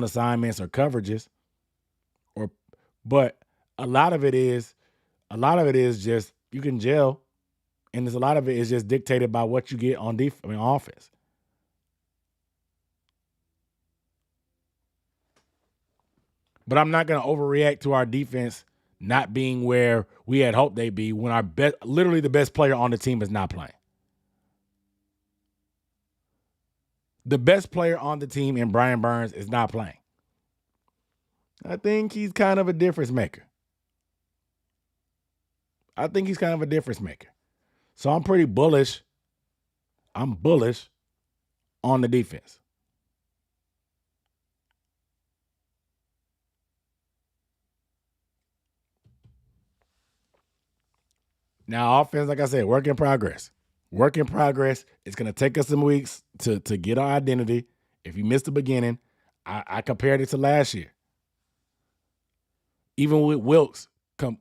assignments or coverages. But a lot of it is just you can gel, and there's a lot of it is just dictated by what you get on offense. But I'm not going to overreact to our defense not being where we had hoped they'd be when literally the best player on the team is not playing. The best player on the team in Brian Burns is not playing. I think he's kind of a difference maker. So I'm pretty bullish. I'm bullish on the defense. Now, offense, like I said, work in progress. Work in progress. It's going to take us some weeks to get our identity. If you missed the beginning, I compared it to last year. Even with Wilkes,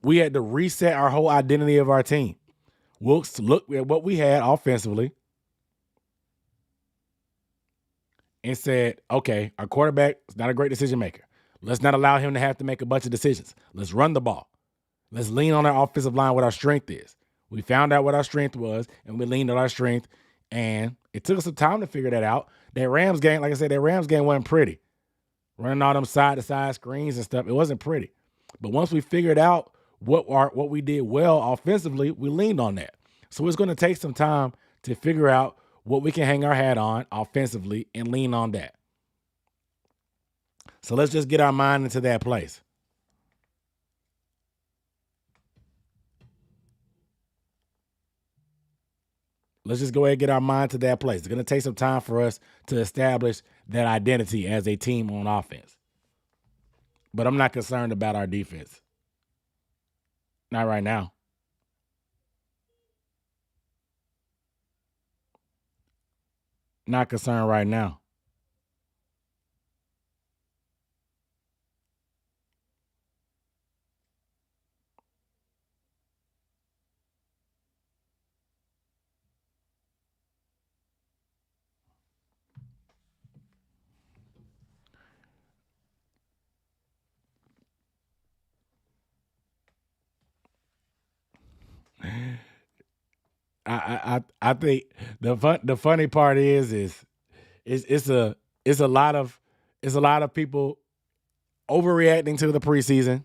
we had to reset our whole identity of our team. Wilkes looked at what we had offensively and said, okay, our quarterback is not a great decision maker. Let's not allow him to have to make a bunch of decisions. Let's run the ball. Let's lean on our offensive line what our strength is. We found out what our strength was, and we leaned on our strength, and it took us some time to figure that out. That Rams game, like I said, wasn't pretty. Running all them side-to-side screens and stuff, it wasn't pretty. But once we figured out what we did well offensively, we leaned on that. So it's going to take some time to figure out what we can hang our hat on offensively and lean on that. So let's just get our mind into that place. Let's just go ahead and get our mind to that place. It's going to take some time for us to establish that identity as a team on offense. But I'm not concerned about our defense. Not right now. Not concerned right now. I think the funny part is it's a lot of people overreacting to the preseason.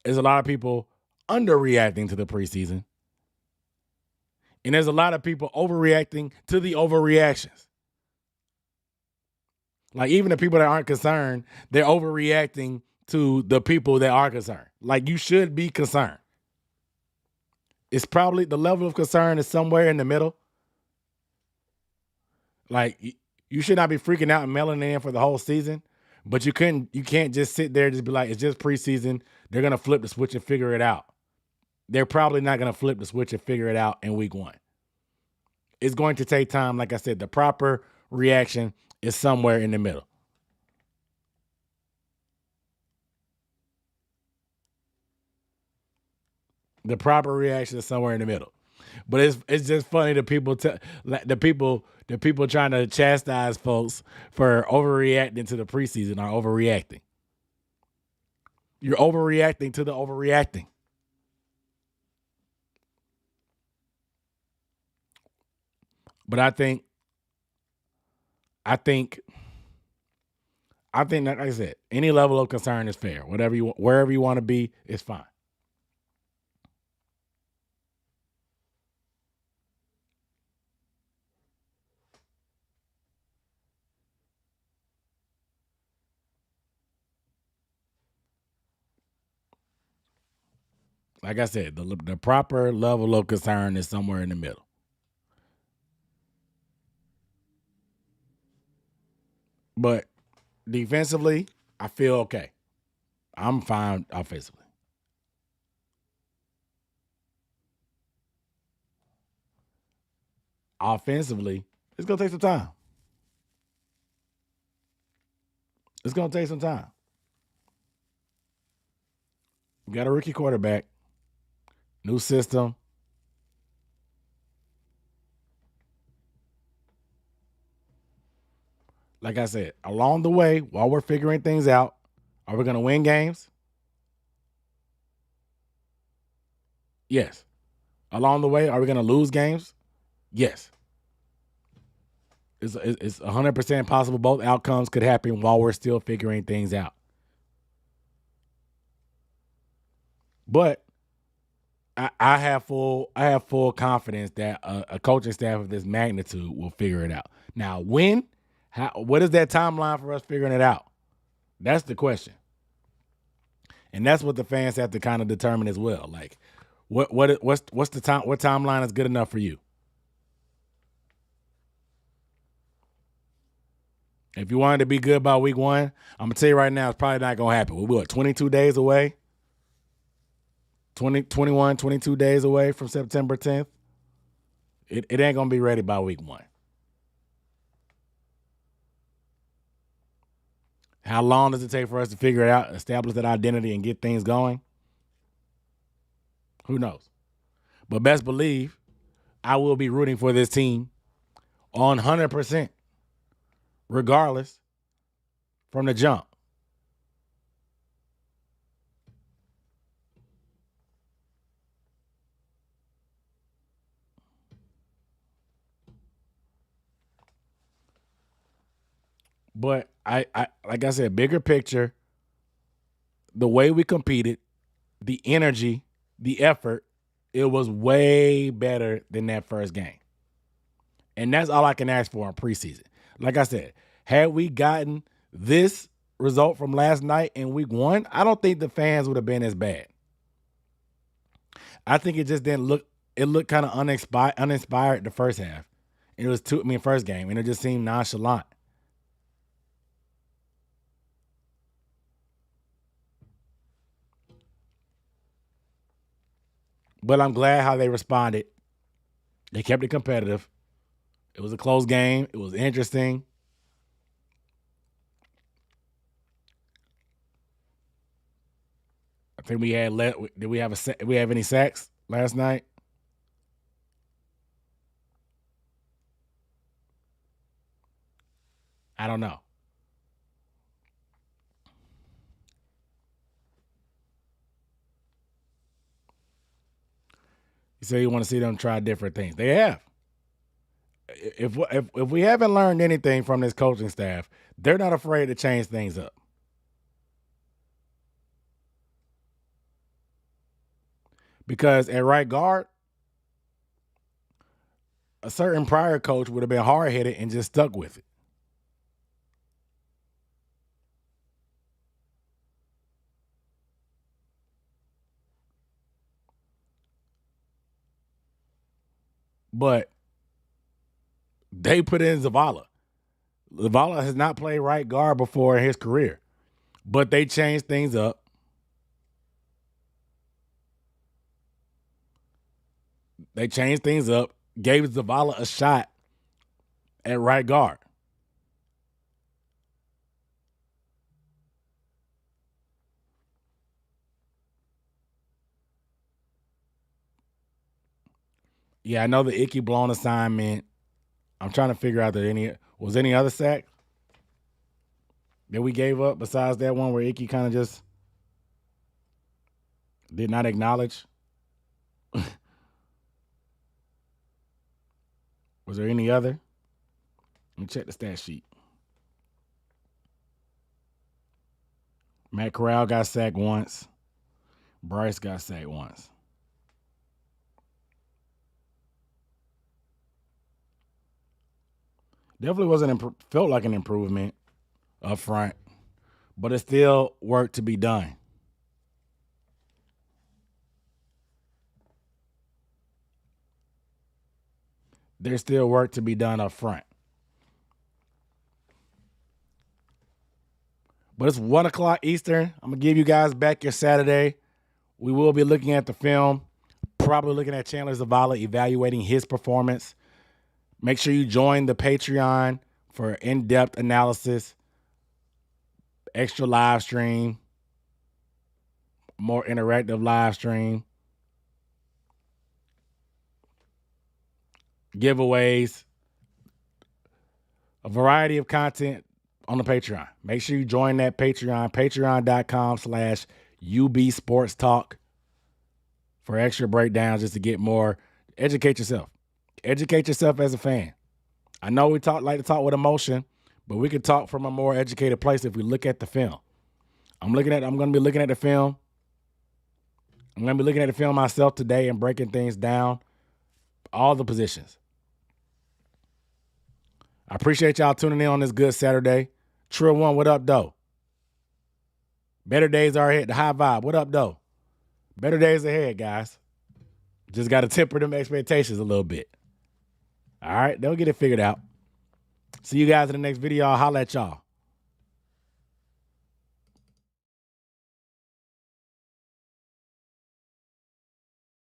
There's a lot of people underreacting to the preseason. And there's a lot of people overreacting to the overreactions. Like even the people that aren't concerned, they're overreacting to the people that are concerned. Like you should be concerned. It's probably the level of concern is somewhere in the middle. Like you should not be freaking out and mailing in for the whole season, but you can't just sit there and just be like, it's just preseason. They're gonna flip the switch and figure it out. They're probably not gonna flip the switch and figure it out in week 1. It's going to take time. Like I said, the proper reaction is somewhere in the middle. The proper reaction is somewhere in the middle. But it's just funny the people trying to chastise folks for overreacting to the preseason are overreacting. You're overreacting to the overreacting. But I think like I said, any level of concern is fair. Wherever you want to be is fine. Like I said, the proper level of concern is somewhere in the middle. But defensively, I feel okay. I'm fine offensively. Offensively, it's gonna take some time. It's gonna take some time. We got a rookie quarterback, new system. Like I said, along the way, while we're figuring things out, are we gonna win games? Yes. Along the way, are we gonna lose games? Yes. It's 100% possible both outcomes could happen while we're still figuring things out. But I have full confidence that a coaching staff of this magnitude will figure it out. Now, when? What is that timeline for us figuring it out? That's the question, and that's what the fans have to kind of determine as well. Like, what's the time? What timeline is good enough for you? If you wanted to be good by week 1, I'm gonna tell you right now, it's probably not gonna happen. We're 22 days away. 20, 21, 22 days away from September 10th. It ain't gonna be ready by week 1. How long does it take for us to figure it out, establish that identity, and get things going? Who knows? But best believe I will be rooting for this team on 100%, regardless, from the jump. But I like I said, bigger picture, the way we competed, the energy, the effort, it was way better than that first game. And that's all I can ask for in preseason. Like I said, had we gotten this result from last night in week 1, I don't think the fans would have been as bad. I think it just didn't look, it looked kind of uninspired the first half. It was first game, and it just seemed nonchalant. But I'm glad how they responded. They kept it competitive. It was a close game. It was interesting. I think we had did we have any sacks last night? I don't know. You say you want to see them try different things. They have. If we haven't learned anything from this coaching staff, they're not afraid to change things up. Because at right guard, a certain prior coach would have been hard headed and just stuck with it. But they put in Zavala. Zavala has not played right guard before in his career, but they changed things up. They changed things up, gave Zavala a shot at right guard. Yeah, I know the Icky blown assignment. I'm trying to figure out that any other sack that we gave up besides that one where Icky kind of just did not acknowledge. Was there any other? Let me check the stat sheet. Matt Corral got sacked once. Bryce got sacked once. Definitely wasn't felt like an improvement up front, but it's still work to be done. There's still work to be done up front. But it's 1 o'clock Eastern. I'm going to give you guys back your Saturday. We will be looking at the film, probably looking at Chandler Zavala, evaluating his performance. Make sure you join the Patreon for in-depth analysis, extra live stream, more interactive live stream, giveaways, a variety of content on the Patreon. Make sure you join that Patreon, patreon.com/UB Sports Talk for extra breakdowns, just to get more. Educate yourself. Educate yourself as a fan. I know we like to talk with emotion, but we can talk from a more educated place if we look at the film. I'm going to be looking at the film. I'm going to be looking at the film myself today and breaking things down, all the positions. I appreciate y'all tuning in on this good Saturday. Trill One, what up, though? Better days are ahead. The High Vibe, what up, though? Better days ahead, guys. Just got to temper them expectations a little bit. All right, they'll get it figured out. See you guys in the next video. I'll holler at y'all.